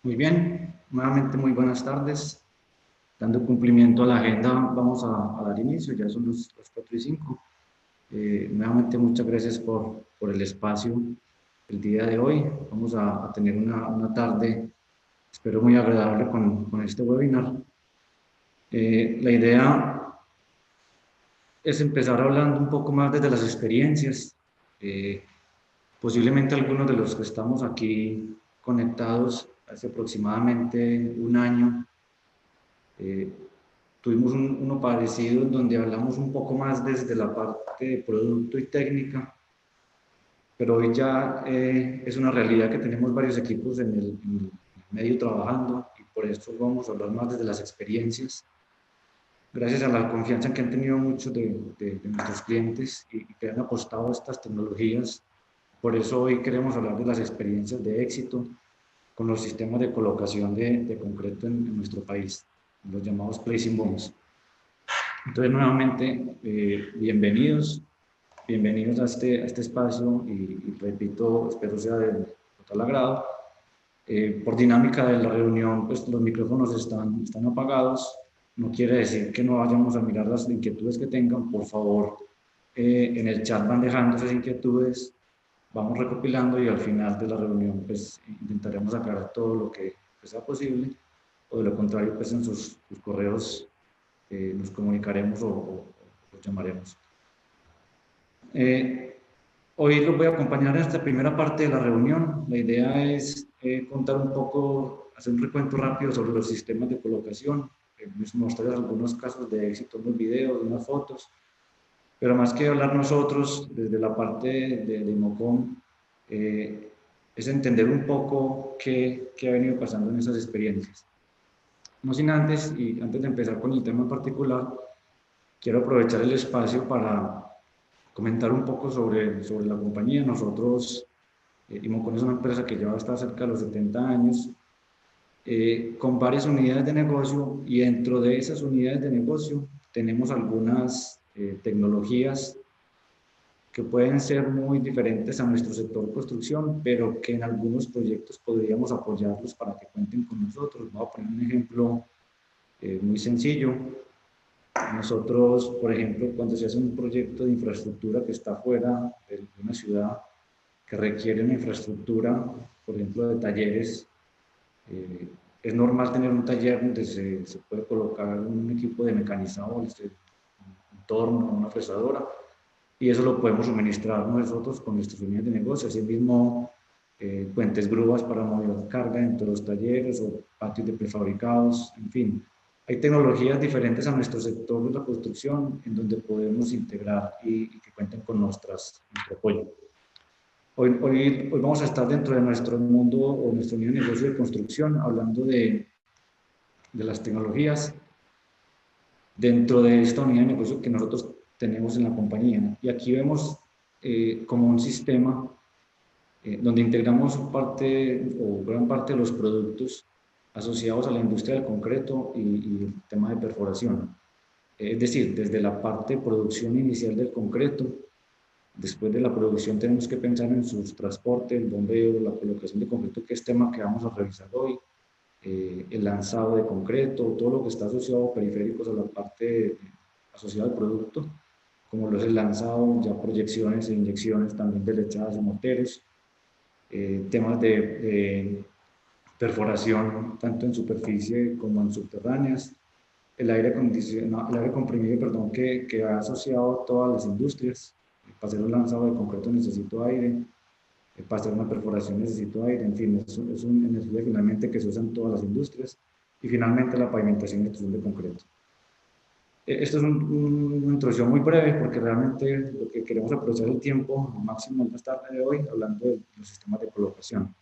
Muy bien, nuevamente muy buenas tardes. Dando cumplimiento a la agenda, vamos a dar inicio, ya son los 4 y 5. Nuevamente muchas gracias por el espacio el día de hoy. Vamos a tener una tarde, espero muy agradable con este webinar. La idea es empezar hablando un poco más desde las experiencias. Eh, Posiblemente algunos de los que estamos aquí conectados hace aproximadamente un año, Eh, tuvimos uno parecido en donde hablamos un poco más desde la parte de producto y técnica, pero hoy ya es una realidad que tenemos varios equipos en el medio trabajando y por eso vamos a hablar más desde las experiencias. Gracias a la confianza que han tenido muchos de nuestros clientes y que han apostado a estas tecnologías, por eso hoy queremos hablar de las experiencias de éxito con los sistemas de colocación de concreto en nuestro país, los llamados placing booms. Entonces, nuevamente, bienvenidos a este espacio y repito, espero sea de total agrado. Por dinámica de la reunión, pues los micrófonos están apagados. No quiere decir que no vayamos a mirar las inquietudes que tengan. Por favor, en el chat van dejando esas inquietudes, vamos recopilando y al final de la reunión, pues intentaremos aclarar todo lo que sea posible. O de lo contrario, pues en sus correos nos comunicaremos o los llamaremos. Hoy los voy a acompañar en esta primera parte de la reunión. La idea es contar un poco, hacer un recuento rápido sobre los sistemas de colocación, mostrar algunos casos de éxito, unos videos, unas fotos, pero más que hablar nosotros desde la parte de Mocom, es entender un poco qué ha venido pasando en esas experiencias. No sin antes, y antes de empezar con el tema en particular, quiero aprovechar el espacio para comentar un poco sobre la compañía. Nosotros, Imocon es una empresa que lleva hasta cerca de los 70 años, con varias unidades de negocio, y dentro de esas unidades de negocio tenemos algunas tecnologías que pueden ser muy diferentes a nuestro sector construcción, pero que en algunos proyectos podríamos apoyarlos para que cuenten con nosotros. Voy a poner un ejemplo muy sencillo. Nosotros, por ejemplo, cuando se hace un proyecto de infraestructura que está fuera de una ciudad, que requiere una infraestructura, por ejemplo, de talleres, eh, es normal tener un taller donde se puede colocar un equipo de mecanizadores, un torno, una fresadora, y eso lo podemos suministrar nosotros con nuestras unidades de negocio. Asimismo, puentes grúas para mover carga entre los talleres o patios de prefabricados, en fin. Hay tecnologías diferentes a nuestro sector de la construcción en donde podemos integrar y que cuenten con nuestro apoyo. Hoy vamos a estar dentro de nuestro mundo o nuestro unidad de negocio de construcción hablando de las tecnologías dentro de esta unidad de negocio que nosotros tenemos en la compañía. Y aquí vemos como un sistema donde integramos parte o gran parte de los productos asociados a la industria del concreto y el tema de perforación. Es decir, desde la parte de producción inicial del concreto, después de la producción tenemos que pensar en su transporte, el bombeo, la colocación de concreto, que es tema que vamos a revisar hoy, el lanzado de concreto, todo lo que está asociado a periféricos a la parte asociada al producto, como lo es el lanzado, ya proyecciones e inyecciones también de lechadas de morteros, temas de perforación tanto en superficie como en subterráneas, el aire acondicionado, el aire comprimido, perdón, que ha asociado a todas las industrias. Para hacer un lanzado de concreto necesito aire, para hacer una perforación necesito aire, en fin, es una energía finalmente que se usa en todas las industrias. Y finalmente la pavimentación y extrusión de concreto. Esto es una introducción muy breve porque realmente lo que queremos aprovechar el tiempo máximo en esta tarde de hoy hablando de los sistemas de colocación.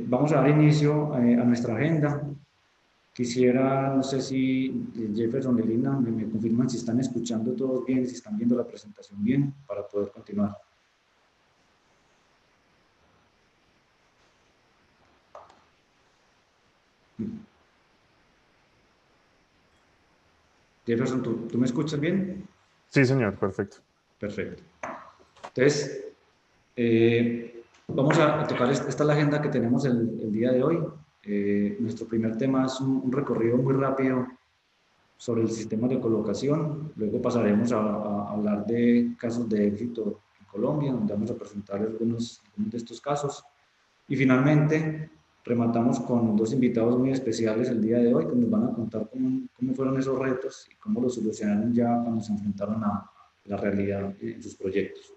Vamos a dar inicio a nuestra agenda. Quisiera, no sé si Jefferson y Lina me confirman si están escuchando todos bien, si están viendo la presentación bien, para poder continuar. Jefferson, ¿tú me escuchas bien? Sí, señor, perfecto. Perfecto. Entonces, Vamos a tocar, esta es la agenda que tenemos el día de hoy. Nuestro primer tema es un recorrido muy rápido sobre el sistema de colocación. Luego pasaremos a hablar de casos de éxito en Colombia, donde vamos a presentar algunos de estos casos. Y finalmente, rematamos con dos invitados muy especiales el día de hoy, que nos van a contar cómo fueron esos retos y cómo los solucionaron ya cuando se enfrentaron a la realidad en sus proyectos.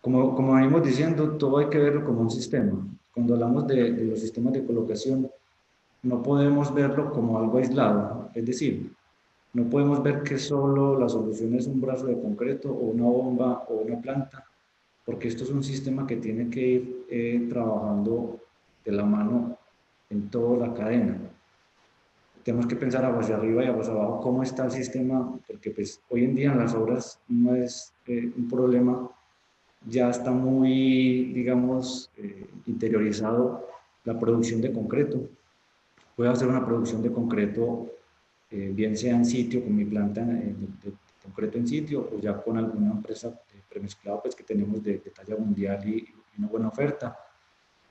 Como venimos diciendo, todo hay que verlo como un sistema. Cuando hablamos de los sistemas de colocación, no podemos verlo como algo aislado. Es decir, no podemos ver que solo la solución es un brazo de concreto o una bomba o una planta, porque esto es un sistema que tiene que ir trabajando de la mano en toda la cadena. Tenemos que pensar aguas hacia arriba y aguas abajo cómo está el sistema, porque pues hoy en día en las obras no es un problema, ya está muy, digamos, interiorizado la producción de concreto. Puedo hacer una producción de concreto, bien sea en sitio, con mi planta de concreto en sitio, o ya con alguna empresa de premezclado pues, que tenemos de talla mundial y una buena oferta.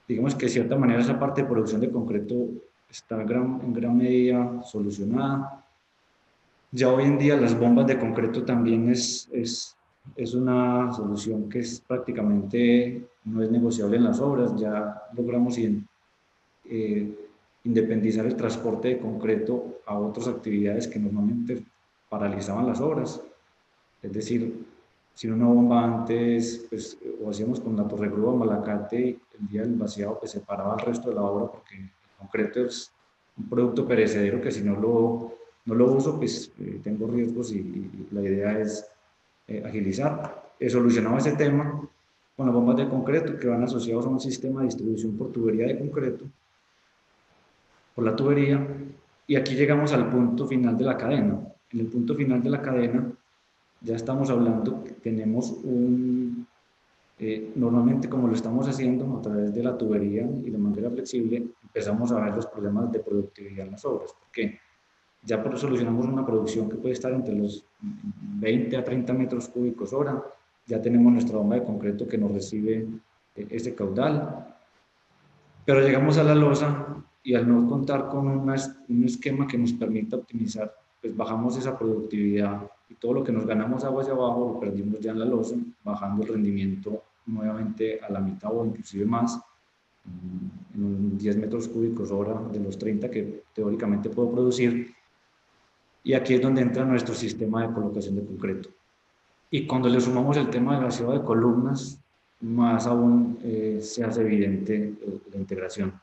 Digamos que de cierta manera esa parte de producción de concreto está en gran medida solucionada. Ya hoy en día las bombas de concreto también es una solución que es prácticamente no es negociable en las obras. Ya logramos eh, independizar el transporte de concreto a otras actividades que normalmente paralizaban las obras. Es decir, si una bomba antes, pues, o hacíamos con la torre grúa o malacate, el día del vaciado, pues se paraba el resto de la obra porque el concreto es un producto perecedero que si no lo uso, pues tengo riesgos y la idea es agilizar. He solucionado ese tema con las bombas de concreto que van asociados a un sistema de distribución por tubería de concreto, por la tubería, y aquí llegamos al punto final de la cadena. En el punto final de la cadena ya estamos hablando que tenemos normalmente como lo estamos haciendo a través de la tubería y de manera flexible, empezamos a ver los problemas de productividad en las obras. ¿Por qué? Ya solucionamos una producción que puede estar entre los 20 a 30 metros cúbicos hora, ya tenemos nuestra bomba de concreto que nos recibe ese caudal, pero llegamos a la losa y al no contar con un esquema que nos permita optimizar, pues bajamos esa productividad y todo lo que nos ganamos agua hacia abajo lo perdimos ya en la losa, bajando el rendimiento nuevamente a la mitad o inclusive más, en 10 metros cúbicos hora de los 30 que teóricamente puedo producir. Y aquí es donde entra nuestro sistema de colocación de concreto. Y cuando le sumamos el tema del vaciado de columnas, más aún se hace evidente la integración.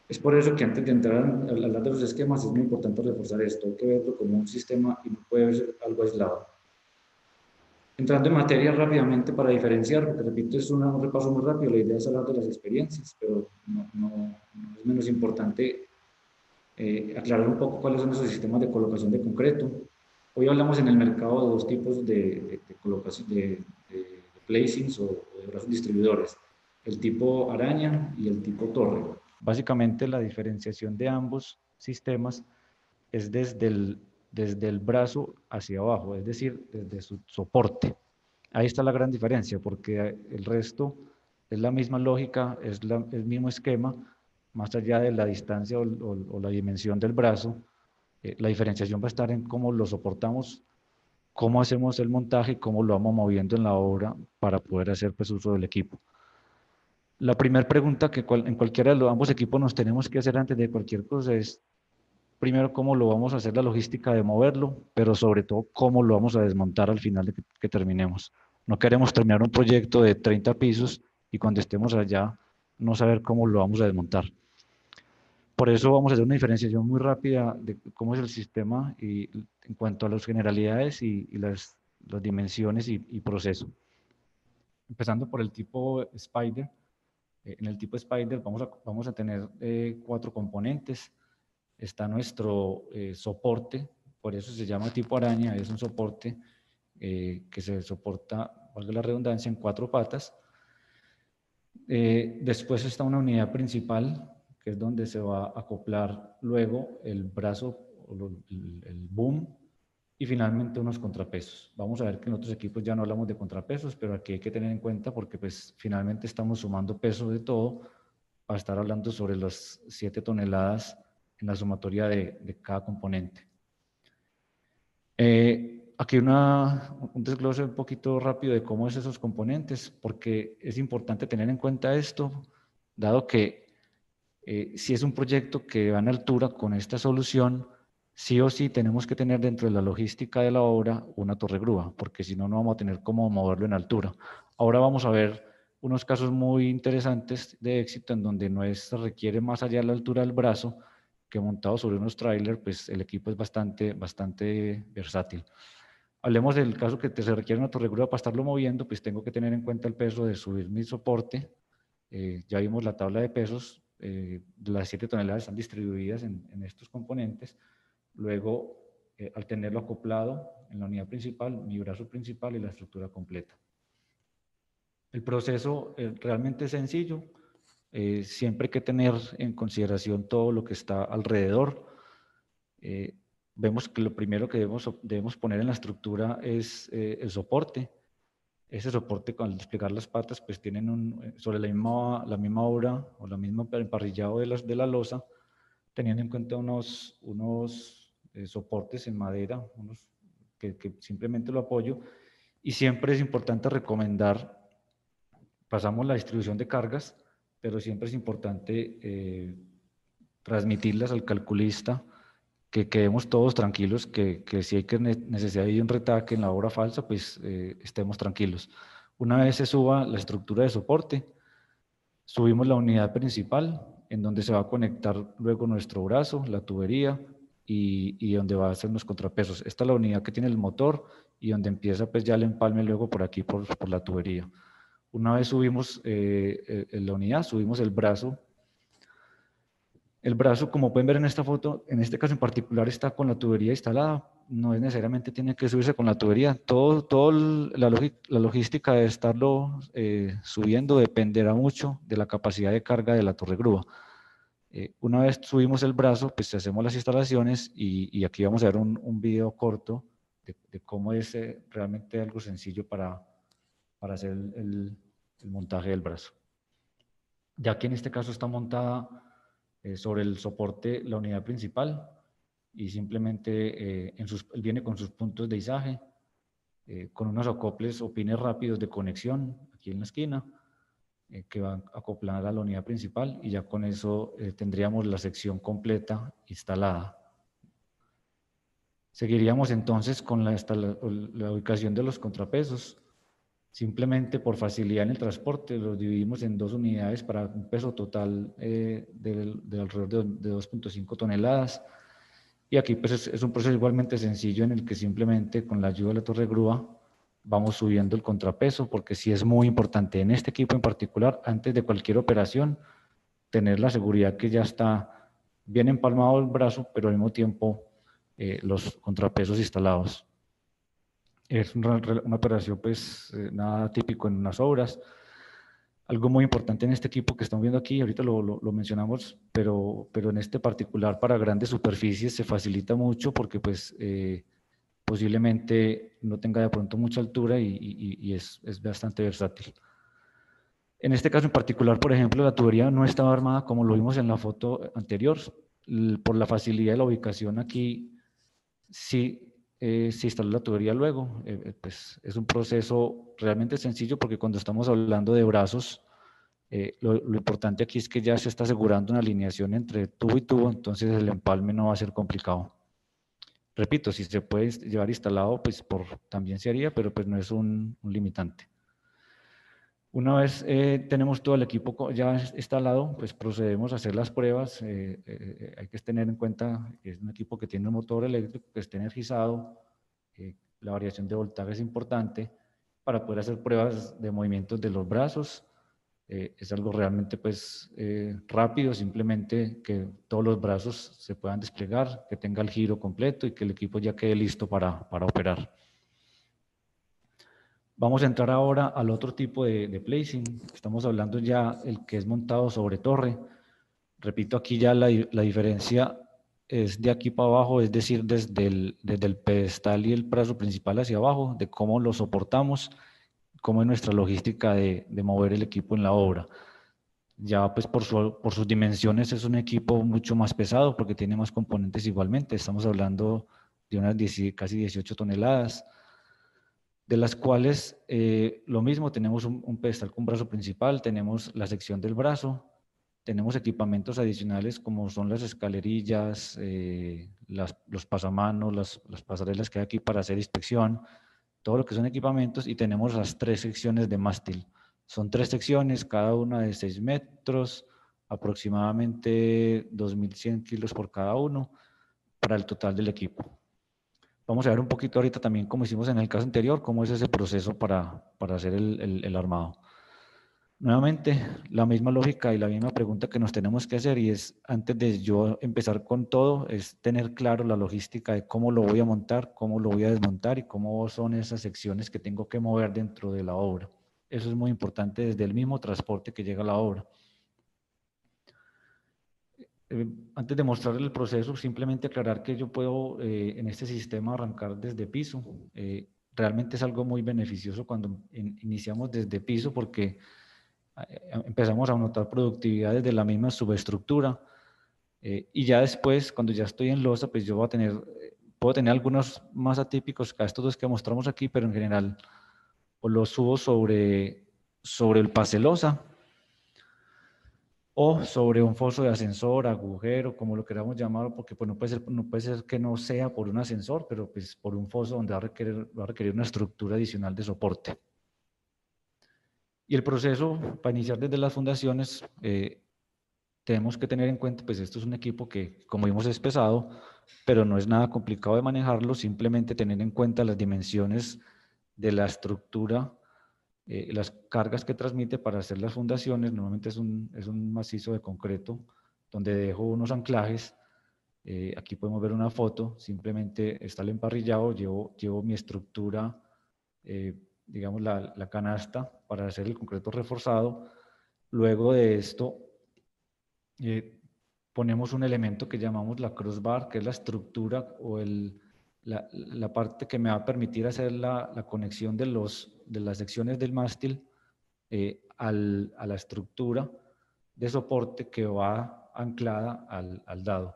Es por eso que antes de entrar a hablar de los esquemas es muy importante reforzar esto. Hay que verlo como un sistema y no puede ser algo aislado. Entrando en materia rápidamente para diferenciar, porque repito, es un repaso muy rápido, la idea es hablar de las experiencias, pero no es menos importante aclarar un poco cuáles son esos sistemas de colocación de concreto. Hoy hablamos en el mercado de dos tipos de colocación, de placings o de brazos distribuidores, el tipo araña y el tipo torre. Básicamente la diferenciación de ambos sistemas es desde el brazo hacia abajo, es decir, desde su soporte. Ahí está la gran diferencia, porque el resto es la misma lógica, es el mismo esquema, más allá de la distancia o la dimensión del brazo. La diferenciación va a estar en cómo lo soportamos, cómo hacemos el montaje y cómo lo vamos moviendo en la obra para poder hacer pues, uso del equipo. La primera pregunta que en cualquiera de los ambos equipos nos tenemos que hacer antes de cualquier cosa es, primero, cómo lo vamos a hacer la logística de moverlo, pero sobre todo, cómo lo vamos a desmontar al final de que terminemos. No queremos terminar un proyecto de 30 pisos y cuando estemos allá no saber cómo lo vamos a desmontar. Por eso vamos a hacer una diferenciación muy rápida de cómo es el sistema y en cuanto a las generalidades y las dimensiones y proceso. Empezando por el tipo Spider. En el tipo Spider vamos a tener 4 componentes. Está nuestro soporte, por eso se llama tipo araña, es un soporte que se soporta, valga la redundancia, en 4 patas. Después está una unidad principal, que es donde se va a acoplar luego el brazo, el boom, Y finalmente unos contrapesos. Vamos a ver que en otros equipos ya no hablamos de contrapesos, pero aquí hay que tener en cuenta porque pues finalmente estamos sumando peso de todo para estar hablando sobre las 7 toneladas en la sumatoria de cada componente. Aquí un desglose un poquito rápido de cómo es esos componentes, porque es importante tener en cuenta esto, dado que si es un proyecto que va en altura con esta solución, sí o sí tenemos que tener dentro de la logística de la obra una torre grúa, porque si no, no vamos a tener cómo moverlo en altura. Ahora vamos a ver unos casos muy interesantes de éxito en donde no se requiere más allá de la altura del brazo, que montado sobre unos trailers, pues el equipo es bastante versátil. Hablemos del caso que se requiere una torre grúa para estarlo moviendo, pues tengo que tener en cuenta el peso de subir mi soporte. Ya vimos la tabla de pesos, las 7 toneladas están distribuidas en estos componentes. Luego, al tenerlo acoplado en la unidad principal, mi brazo principal y la estructura completa. El proceso realmente es sencillo, siempre hay que tener en consideración todo lo que está alrededor. Vemos que lo primero que debemos poner en la estructura es el soporte. Ese soporte, al desplegar las patas, pues tienen sobre la misma obra o la misma emparrillado de la losa, teniendo en cuenta unos soportes en madera, que simplemente lo apoyo. Y siempre es importante recomendar, pasamos la distribución de cargas, pero siempre es importante transmitirlas al calculista, que quedemos todos tranquilos, que si hay necesidad de un retaque en la obra falsa, pues estemos tranquilos. Una vez se suba la estructura de soporte, subimos la unidad principal, en donde se va a conectar luego nuestro brazo, la tubería y donde va a ser los contrapesos. Esta es la unidad que tiene el motor y donde empieza pues ya el empalme luego por aquí por la tubería. Una vez subimos la unidad, subimos el brazo. El brazo, como pueden ver en esta foto, en este caso en particular está con la tubería instalada. No es necesariamente tiene que subirse con la tubería. Todo la logística de estarlo subiendo dependerá mucho de la capacidad de carga de la torre grúa. Una vez subimos el brazo, pues hacemos las instalaciones y aquí vamos a ver un video corto de cómo es realmente algo sencillo para hacer el montaje del brazo. Ya que en este caso está montada sobre el soporte la unidad principal y simplemente viene con sus puntos de izaje, con unos acoples o pines rápidos de conexión aquí en la esquina, que van a acoplar a la unidad principal y ya con eso tendríamos la sección completa instalada. Seguiríamos entonces con la ubicación de los contrapesos. Simplemente por facilidad en el transporte los dividimos en 2 unidades para un peso total de alrededor de 2.5 toneladas. Y aquí pues es un proceso igualmente sencillo en el que simplemente con la ayuda de la torre grúa vamos subiendo el contrapeso, porque sí es muy importante en este equipo en particular, antes de cualquier operación, tener la seguridad que ya está bien empalmado el brazo, pero al mismo tiempo los contrapesos instalados. Es una operación pues nada típico en unas obras. Algo muy importante en este equipo que estamos viendo aquí, ahorita lo mencionamos, pero en este particular para grandes superficies se facilita mucho porque pues posiblemente no tenga de pronto mucha altura y es bastante versátil. En este caso en particular, por ejemplo, la tubería no estaba armada como lo vimos en la foto anterior. Por la facilidad de la ubicación aquí, sí se instaló la tubería luego. Pues es un proceso realmente sencillo porque cuando estamos hablando de brazos, lo importante aquí es que ya se está asegurando una alineación entre tubo y tubo, entonces el empalme no va a ser complicado. Repito, si se puede llevar instalado, pues también se haría, pero pues no es un limitante. Una vez tenemos todo el equipo ya instalado, pues procedemos a hacer las pruebas. Hay que tener en cuenta que es un equipo que tiene un motor eléctrico que esté energizado. La variación de voltaje es importante para poder hacer pruebas de movimientos de los brazos. Es algo realmente pues, rápido, simplemente que todos los brazos se puedan desplegar, que tenga el giro completo y que el equipo ya quede listo para operar. Vamos a entrar ahora al otro tipo de placing. Estamos hablando ya el que es montado sobre torre. Repito aquí ya la diferencia es de aquí para abajo, es decir, desde el pedestal y el brazo principal hacia abajo, de cómo lo soportamos, cómo es nuestra logística de mover el equipo en la obra. Ya pues por sus dimensiones es un equipo mucho más pesado porque tiene más componentes igualmente. Estamos hablando de unas casi 18 toneladas, de las cuales lo mismo, tenemos un pedestal con brazo principal, tenemos la sección del brazo, tenemos equipamientos adicionales como son las escalerillas, los pasamanos, las pasarelas que hay aquí para hacer inspección, todo lo que son equipamientos, y tenemos las 3 secciones de mástil. Son 3 secciones, cada una de 6 metros, aproximadamente 2.100 kilos por cada uno, para el total del equipo. Vamos a ver un poquito ahorita también, como hicimos en el caso anterior, cómo es ese proceso para hacer el armado. Nuevamente, la misma lógica y la misma pregunta que nos tenemos que hacer, y es, antes de yo empezar con todo, es tener claro la logística de cómo lo voy a montar, cómo lo voy a desmontar y cómo son esas secciones que tengo que mover dentro de la obra. Eso es muy importante desde el mismo transporte que llega a la obra. Antes de mostrarle el proceso, simplemente aclarar que yo puedo en este sistema arrancar desde piso. Realmente es algo muy beneficioso cuando iniciamos desde piso, porque empezamos a notar productividad desde la misma subestructura, y ya después, cuando ya estoy en losa, pues yo voy a tener, puedo tener algunos más atípicos que estos dos que mostramos aquí, pero en general o los subo sobre el pase losa, o sobre un foso de ascensor, agujero, como lo queramos llamar, porque pues no puede ser que no sea por un ascensor, pero pues por un foso donde va a requerir una estructura adicional de soporte. Y el proceso, para iniciar desde las fundaciones, tenemos que tener en cuenta, pues esto es un equipo que, como vimos, es pesado, pero no es nada complicado de manejarlo, simplemente tener en cuenta las dimensiones de la estructura, las cargas que transmite para hacer las fundaciones. Normalmente es un macizo de concreto donde dejo unos anclajes. Aquí podemos ver una foto, simplemente está el emparrillado, llevo mi estructura, digamos la canasta para hacer el concreto reforzado. Luego de esto, ponemos un elemento que llamamos la crossbar, que es la estructura o la parte que me va a permitir hacer la conexión de las secciones del mástil a la estructura de soporte que va anclada al dado.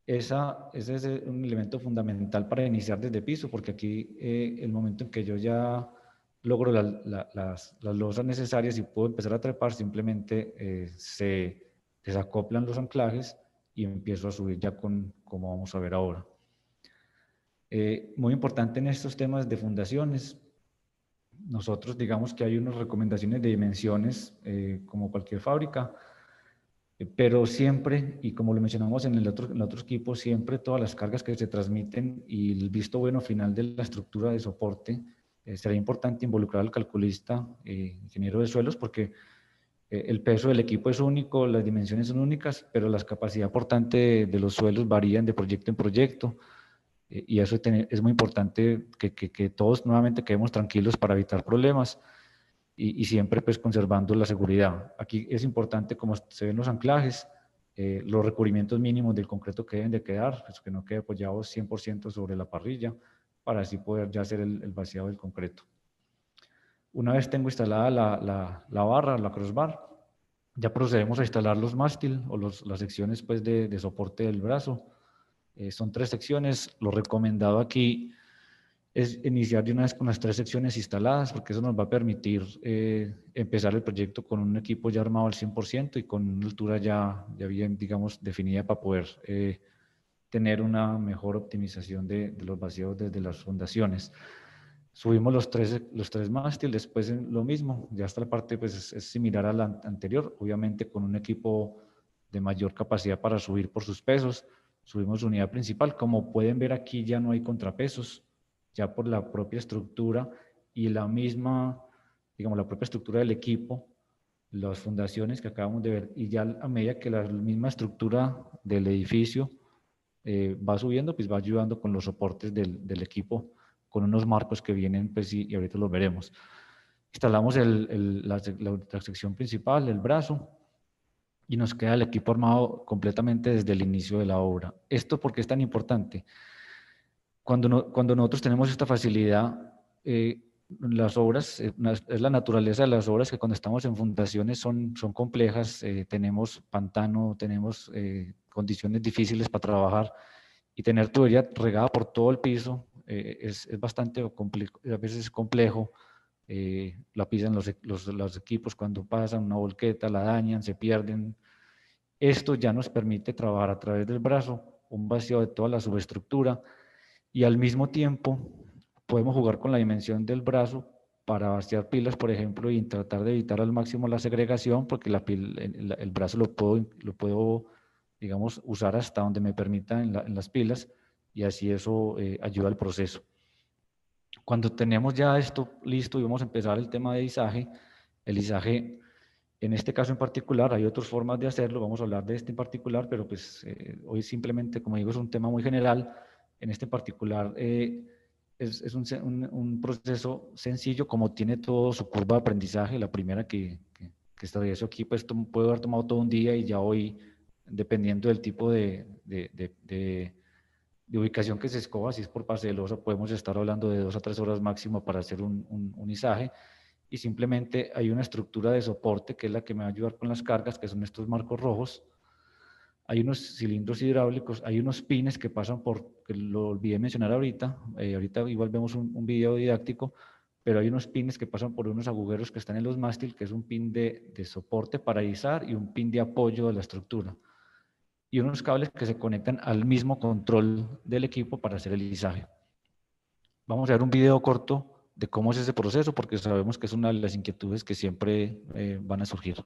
Ese es un elemento fundamental para iniciar desde piso, porque aquí el momento en que yo ya logro las losas necesarias y puedo empezar a trepar, simplemente se desacoplan los anclajes y empiezo a subir ya como vamos a ver ahora. Muy importante en estos temas de fundaciones, nosotros digamos que hay unas recomendaciones de dimensiones como cualquier fábrica, pero siempre, y como lo mencionamos en el otro equipo, siempre todas las cargas que se transmiten y el visto bueno final de la estructura de soporte, será importante involucrar al calculista, ingeniero de suelos, porque el peso del equipo es único, las dimensiones son únicas, pero la capacidad portante de los suelos varían de proyecto en proyecto, y eso es muy importante que todos nuevamente quedemos tranquilos para evitar problemas. Y siempre pues conservando la seguridad. Aquí es importante, como se ven los anclajes, los recubrimientos mínimos del concreto que deben de quedar, pues que no quede apoyado 100% sobre la parrilla, para así poder ya hacer el vaciado del concreto. Una vez tengo instalada la barra, la crossbar, ya procedemos a instalar los mástil o las secciones pues de soporte del brazo. Son 3 secciones. Lo recomendado aquí es iniciar de una vez con las 3 secciones instaladas, porque eso nos va a permitir empezar el proyecto con un equipo ya armado al 100% y con una altura ya bien, digamos, definida, para poder tener una mejor optimización de los vaciados desde las fundaciones. Subimos los tres mástiles, después lo mismo, ya esta parte pues es similar a la anterior, obviamente con un equipo de mayor capacidad para subir por sus pesos. Subimos unidad principal, como pueden ver aquí ya no hay contrapesos, ya por la propia estructura y la misma, digamos, la propia estructura del equipo, las fundaciones que acabamos de ver, y ya a medida que la misma estructura del edificio va subiendo, pues va ayudando con los soportes del equipo, con unos marcos que vienen, pues, y ahorita los veremos. Instalamos la sección principal, el brazo, y nos queda el equipo armado completamente desde el inicio de la obra. ¿Esto por qué es tan importante? Cuando nosotros tenemos esta facilidad, las obras, es la naturaleza de las obras que cuando estamos en fundaciones son complejas, tenemos pantano, tenemos condiciones difíciles para trabajar, y tener tubería regada por todo el piso es bastante complejo, a veces es complejo. La pisan los equipos cuando pasan una volqueta, la dañan, se pierden. Esto ya nos permite trabajar a través del brazo, un vacío de toda la subestructura, y al mismo tiempo podemos jugar con la dimensión del brazo para vaciar pilas, por ejemplo, y tratar de evitar al máximo la segregación, porque el brazo lo puedo, digamos, usar hasta donde me permita en las pilas, y así eso ayuda al proceso. Cuando tenemos ya esto listo y vamos a empezar el tema de izaje, el izaje, en este caso en particular, hay otras formas de hacerlo, vamos a hablar de este en particular, pero pues hoy simplemente, como digo, es un tema muy general. En este en particular es un proceso sencillo, como tiene todo su curva de aprendizaje. La primera que estableció aquí, pues puedo haber tomado todo un día, y ya hoy, dependiendo del tipo de ubicación que se escoja, si es por parcelosa, podemos estar hablando de 2 a 3 horas máximo para hacer un izaje. Y simplemente hay una estructura de soporte que es la que me va a ayudar con las cargas, que son estos marcos rojos. Hay unos cilindros hidráulicos, hay unos pines que pasan por, que lo olvidé mencionar ahorita, ahorita igual vemos un video didáctico, pero hay unos pines que pasan por unos agujeros que están en los mástil, que es un pin de soporte para izar y un pin de apoyo de la estructura. Y unos cables que se conectan al mismo control del equipo para hacer el izaje. Vamos a ver un video corto de cómo es ese proceso, porque sabemos que es una de las inquietudes que siempre van a surgir.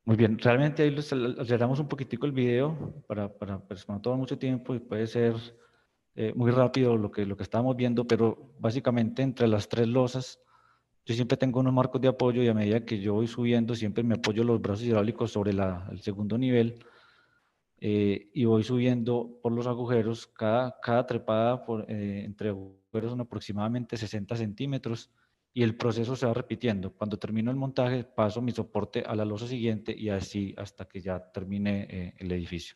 Muy bien, realmente ahí aceleramos un poquitico el video para pues, no tomar mucho tiempo, y puede ser muy rápido lo que estábamos viendo, pero básicamente entre las 3 losas yo siempre tengo unos marcos de apoyo, y a medida que yo voy subiendo siempre me apoyo los brazos hidráulicos sobre el segundo nivel, y voy subiendo por los agujeros. Cada trepada entre agujeros son aproximadamente 60 centímetros, y el proceso se va repitiendo. Cuando termino el montaje paso mi soporte a la losa siguiente, y así hasta que ya termine el edificio.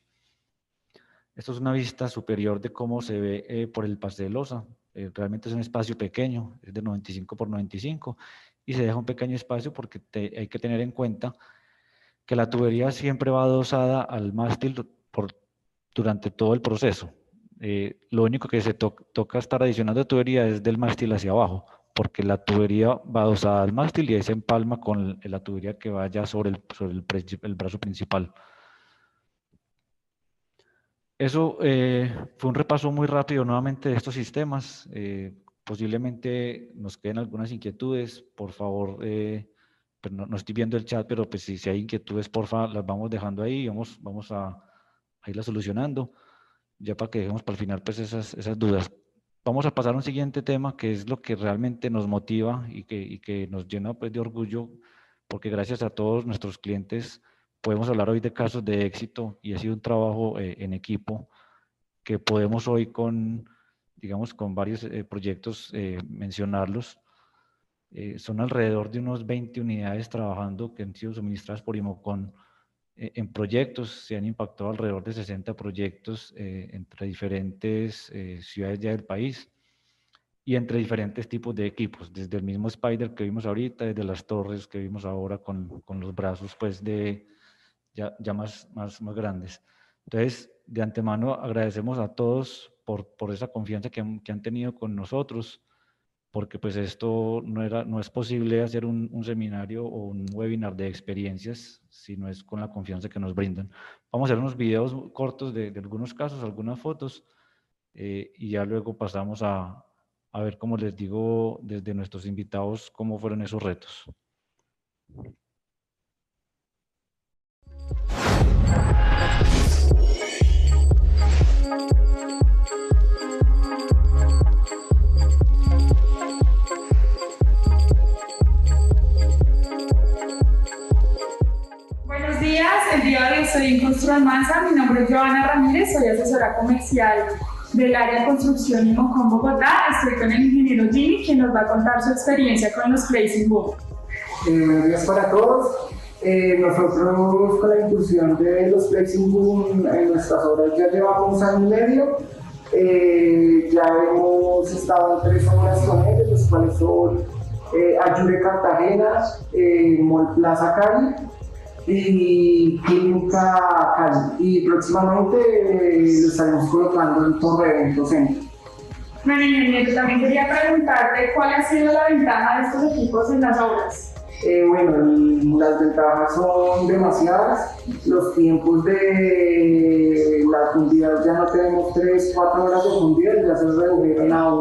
Esto es una vista superior de cómo se ve por el pase de losa. Realmente es un espacio pequeño, es de 95 por 95, y se deja un pequeño espacio porque hay que tener en cuenta que la tubería siempre va adosada al mástil durante todo el proceso. Lo único que se toca estar adicionando de tubería es del mástil hacia abajo, porque la tubería va adosada al mástil y ahí se empalma con la tubería que vaya sobre el brazo principal. Eso fue un repaso muy rápido nuevamente de estos sistemas. Posiblemente nos queden algunas inquietudes. Por favor, pues no estoy viendo el chat, pero pues si hay inquietudes, por favor, las vamos dejando ahí y vamos a irlas solucionando, ya para que dejemos para el final pues esas dudas. Vamos a pasar a un siguiente tema, que es lo que realmente nos motiva y que nos llena pues de orgullo, porque gracias a todos nuestros clientes podemos hablar hoy de casos de éxito, y ha sido un trabajo en equipo que podemos hoy digamos, con varios proyectos mencionarlos. Son alrededor de unos 20 unidades trabajando que han sido suministradas por Imocon en proyectos. Se han impactado alrededor de 60 proyectos entre diferentes ciudades ya del país y entre diferentes tipos de equipos, desde el mismo Spider que vimos ahorita, desde las torres que vimos ahora con los brazos pues ya más grandes. Entonces, de antemano agradecemos a todos por esa confianza que han tenido con nosotros, porque pues esto no es posible hacer un seminario o un webinar de experiencias si no es con la confianza que nos brindan. Vamos a hacer unos videos cortos de algunos casos, algunas fotos, y ya luego pasamos a ver, como les digo, desde nuestros invitados, cómo fueron esos retos. Buenos días, el día de hoy estoy en Constru Almanza. Mi nombre es Joana Ramírez, soy asesora comercial del área de construcción en Mocón, Bogotá. Estoy con el ingeniero Jimmy, quien nos va a contar su experiencia con los Placing Boom. Buenos días para todos. Nosotros con la inclusión de los Placing Boom en nuestras obras ya llevamos 1 año y medio. Ya hemos estado en 3 obras con ellos, los cuales son Ayure Cartagena, Mall Plaza Cali y Clínica Cali. Y próximamente lo estaremos colocando en Torre Evento Centro. Bueno, ingeniero, también quería preguntarte cuál ha sido la ventaja de estos equipos en las obras. Bueno, las ventajas son demasiadas. Los tiempos de la fundida ya no tenemos 3-4 horas de fundida, ya se redujeron a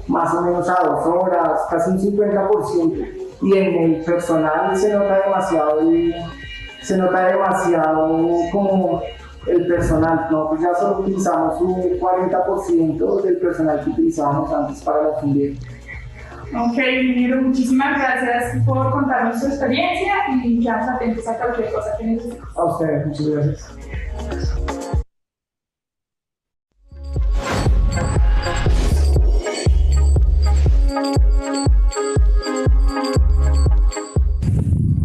más o menos a 2 horas, casi un 50%. Y en el personal se nota demasiado como el personal, ¿no? Pues ya solo utilizamos un 40% del personal que utilizábamos antes para la fundida. Ok, ingeniero, muchísimas gracias por contarnos su experiencia y quedamos atentos a cualquier cosa que necesiten. A ustedes, muchas gracias.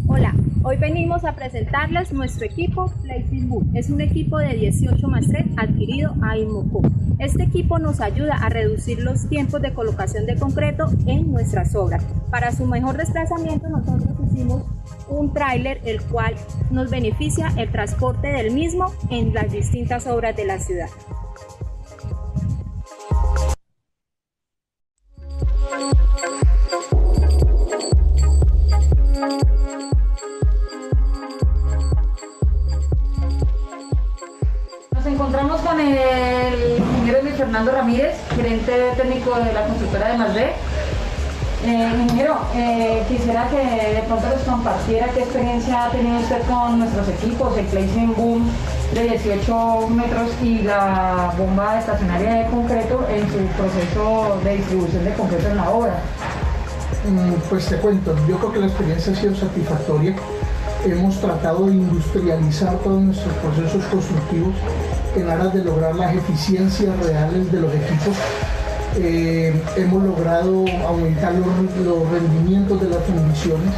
Hola, hoy venimos a presentarles nuestro equipo Placing Boom. Es un equipo de 18+3 adquirido a Inmocó. Este equipo nos ayuda a reducir los tiempos de colocación de concreto en nuestras obras. Para su mejor desplazamiento nosotros hicimos un tráiler, el cual nos beneficia el transporte del mismo en las distintas obras de la ciudad. Nos encontramos con el ingeniero Luis Fernando Ramírez, gerente técnico de la constructora de Masvé. Ingeniero, quisiera que de pronto nos compartiera qué experiencia ha tenido usted con nuestros equipos, el Placing Boom de 18 metros y la bomba estacionaria de concreto en su proceso de distribución de concreto en la obra. Pues te cuento, yo creo que la experiencia ha sido satisfactoria. Hemos tratado de industrializar todos nuestros procesos constructivos en aras de lograr las eficiencias reales de los equipos. Hemos logrado aumentar los rendimientos de las fundiciones,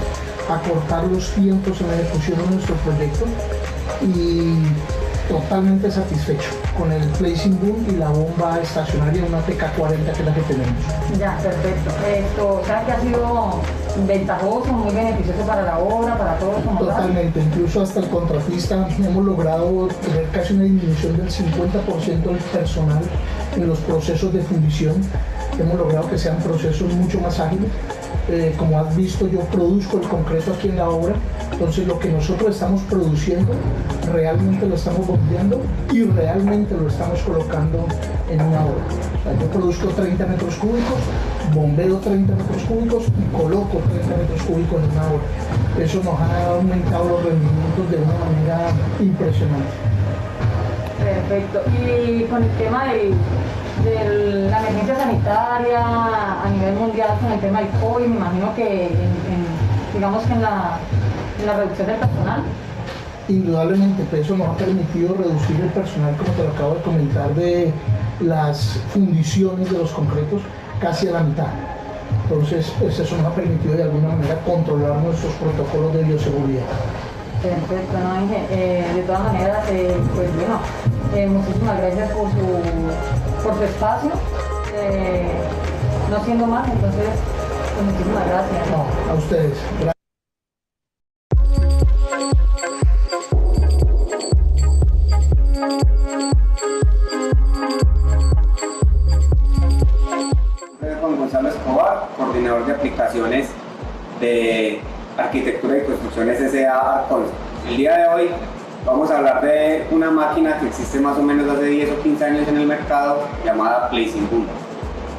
acortar los tiempos en la ejecución de nuestro proyecto y totalmente satisfecho con el Placing Boom y la bomba estacionaria, una TK40 que es la que tenemos. Ya, perfecto. Esto, ¿sabes que ha sido ventajoso, muy beneficioso para la obra, para todos como tal? Totalmente, incluso hasta el contratista hemos logrado tener casi una disminución del 50% del personal en los procesos de fundición. Hemos logrado que sean procesos mucho más ágiles. Como has visto, yo produzco el concreto aquí en la obra, entonces lo que nosotros estamos produciendo realmente lo estamos bombeando y realmente lo estamos colocando en una obra. O sea, yo produzco 30 metros cúbicos, bombeo 30 metros cúbicos y coloco 30 metros cúbicos en una obra. Eso nos ha aumentado los rendimientos de una manera impresionante. Perfecto. Y con el tema de la emergencia sanitaria a nivel mundial, con el tema del COVID, me imagino que digamos que en la reducción del personal. Indudablemente, pues eso nos ha permitido reducir el personal, como te lo acabo de comentar, de las fundiciones de los concretos casi a la mitad. Entonces, pues eso nos ha permitido de alguna manera controlar nuestros protocolos de bioseguridad. Perfecto, ¿no? De todas maneras, pues bueno, muchísimas gracias por su espacio. No siendo más, entonces, pues muchísimas gracias. No, a ustedes. Gracias. Arconsa. El día de hoy vamos a hablar de una máquina que existe más o menos hace 10 o 15 años en el mercado, llamada Placing Boom.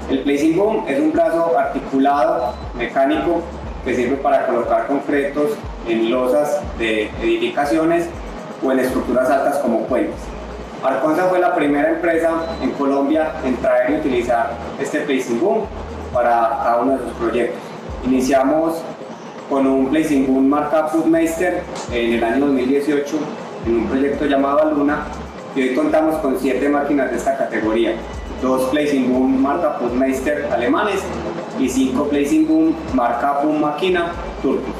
El Placing Boom es un brazo articulado mecánico que sirve para colocar concretos en losas de edificaciones o en estructuras altas como puentes. Arconsa fue la primera empresa en Colombia en traer y utilizar este Placing Boom para cada uno de sus proyectos. Iniciamos con un Placing Boom marca Foodmeister en el año 2018 en un proyecto llamado Luna, y hoy contamos con 7 máquinas de esta categoría, 2 Placing Boom marca Foodmeister alemanes y 5 Placing Boom marca Boom Máquina turcos.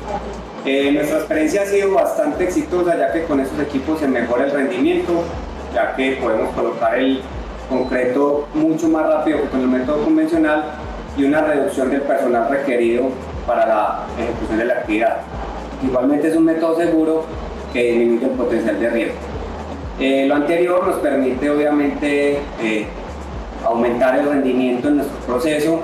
Nuestra experiencia ha sido bastante exitosa, ya que con estos equipos se mejora el rendimiento, ya que podemos colocar el concreto mucho más rápido que con el método convencional y una reducción del personal requerido para la ejecución de la actividad. Igualmente es un método seguro que disminuye el potencial de riesgo. Lo anterior nos permite obviamente aumentar el rendimiento en nuestro proceso,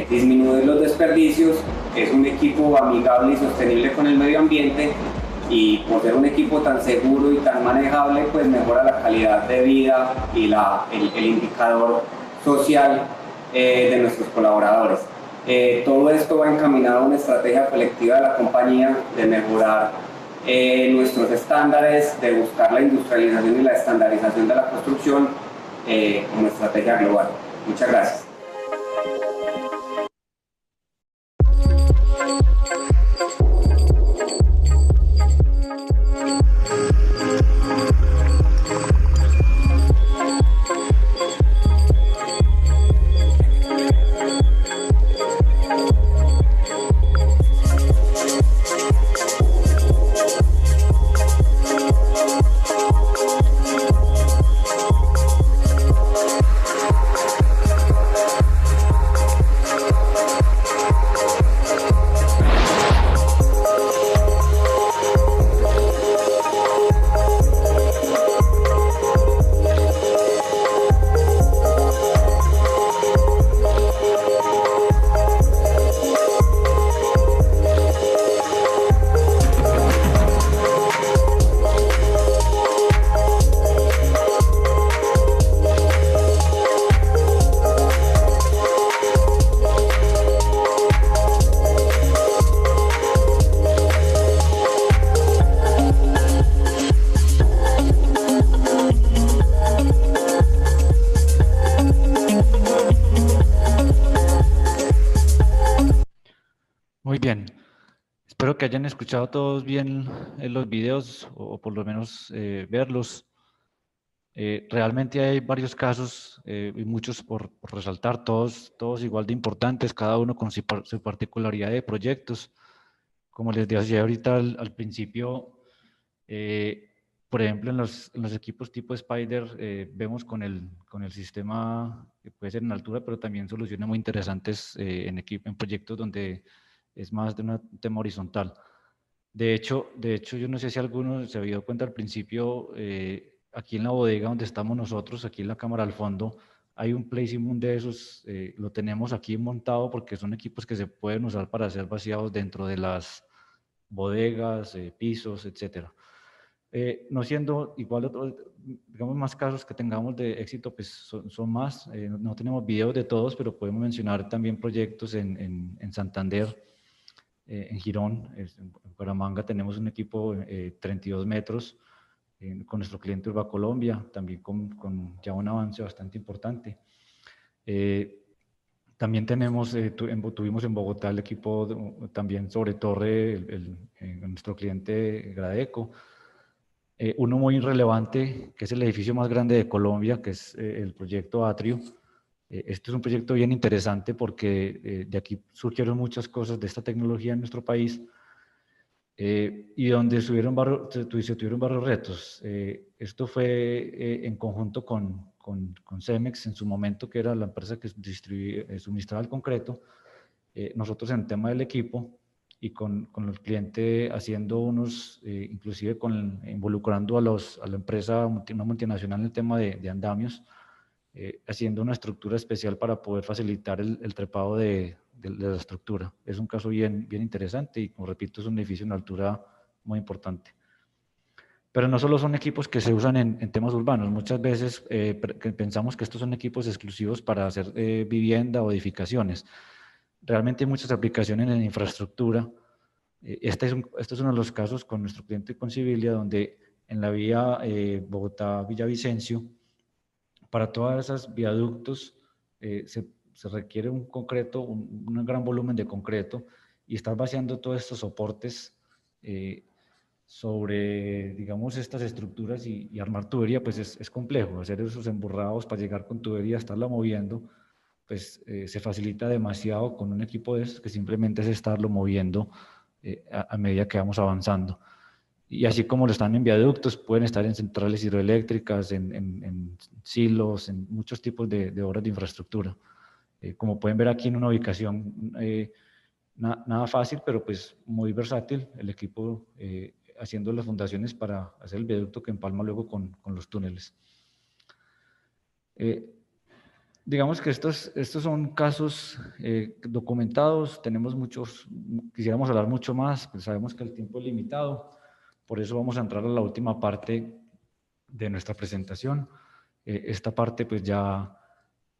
disminuir los desperdicios, es un equipo amigable y sostenible con el medio ambiente, y por ser un equipo tan seguro y tan manejable, pues mejora la calidad de vida y el indicador social de nuestros colaboradores. Todo esto va encaminado a una estrategia colectiva de la compañía de mejorar nuestros estándares, de buscar la industrialización y la estandarización de la construcción como estrategia global. Muchas gracias. Muy bien. Espero que hayan escuchado todos bien los videos o por lo menos verlos. Realmente hay varios casos y muchos por resaltar, todos igual de importantes, cada uno con su particularidad de proyectos. Como les decía ahorita al principio, por ejemplo, en los equipos tipo Spider vemos con el sistema que puede ser en altura, pero también soluciones muy interesantes en proyectos donde es más de un tema horizontal. De hecho, yo no sé si alguno se había dado cuenta al principio, aquí en la bodega donde estamos nosotros, aquí en la cámara al fondo, hay un Placing Boom de esos, lo tenemos aquí montado porque son equipos que se pueden usar para ser vaciados dentro de las bodegas, pisos, etc. No siendo igual, digamos, más casos que tengamos de éxito, pues son más. No tenemos videos de todos, pero podemos mencionar también proyectos en Santander, en Girón, en Bucaramanga tenemos un equipo 32 metros con nuestro cliente Urbacolombia, también con ya un avance bastante importante. También tuvimos en Bogotá el equipo también sobre torre, nuestro cliente Gradeco. Uno muy relevante, que es el edificio más grande de Colombia, que es el proyecto Atrio. Este es un proyecto bien interesante porque de aquí surgieron muchas cosas de esta tecnología en nuestro país y donde se tuvieron varios retos. Esto fue en conjunto con Cemex en su momento, que era la empresa que suministraba el concreto. Nosotros en el tema del equipo y con el cliente haciendo inclusive involucrando a la empresa, una multinacional en el tema de andamios, haciendo una estructura especial para poder facilitar el trepado de la estructura. Es un caso bien interesante y, como repito, es un edificio en altura muy importante. Pero no solo son equipos que se usan en temas urbanos, muchas veces pensamos que estos son equipos exclusivos para hacer vivienda o edificaciones. Realmente hay muchas aplicaciones en infraestructura. Este es uno de los casos con nuestro cliente Concivilia, donde en la vía Bogotá-Villavicencio, para todas esas viaductos se requiere un concreto, un gran volumen de concreto, y estar vaciando todos estos soportes sobre, digamos, estas estructuras y armar tubería, pues es complejo. Hacer esos emburrados para llegar con tubería, estarla moviendo, pues se facilita demasiado con un equipo de estos que simplemente es estarlo moviendo a medida que vamos avanzando. Y así como lo están en viaductos, pueden estar en centrales hidroeléctricas, en silos, en muchos tipos de obras de infraestructura. Como pueden ver aquí en una ubicación nada fácil, pero pues muy versátil, el equipo haciendo las fundaciones para hacer el viaducto que empalma luego con los túneles. Digamos que estos son casos documentados, tenemos muchos, quisiéramos hablar mucho más, pero sabemos que el tiempo es limitado, por eso vamos a entrar a la última parte de nuestra presentación. Esta parte pues ya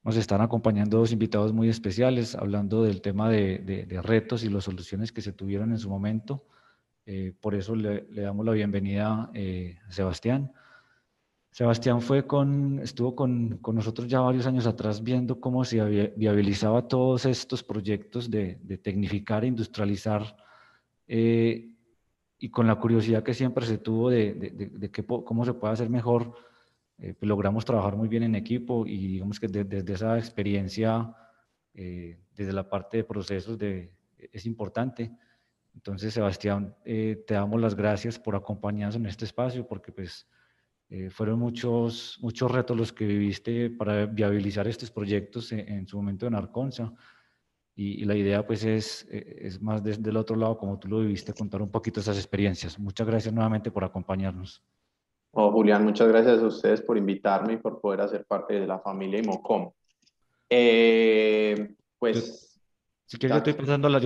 nos están acompañando dos invitados muy especiales, hablando del tema de retos y las soluciones que se tuvieron en su momento. Por eso le damos la bienvenida a Sebastián. Sebastián estuvo con nosotros ya varios años atrás viendo cómo se viabilizaba todos estos proyectos de tecnificar e industrializar y con la curiosidad que siempre se tuvo de cómo se puede hacer mejor, pues logramos trabajar muy bien en equipo y digamos que desde esa experiencia, desde la parte de procesos es importante. Entonces, Sebastián, te damos las gracias por acompañarnos en este espacio porque pues fueron muchos retos los que viviste para viabilizar estos proyectos en su momento en Arconsa y la idea pues es más desde el otro lado, como tú lo viviste, contar un poquito esas experiencias. Muchas gracias nuevamente por acompañarnos. Oh, Julián, muchas gracias a ustedes por invitarme y por poder hacer parte de la familia Imocom. Si quieres, yo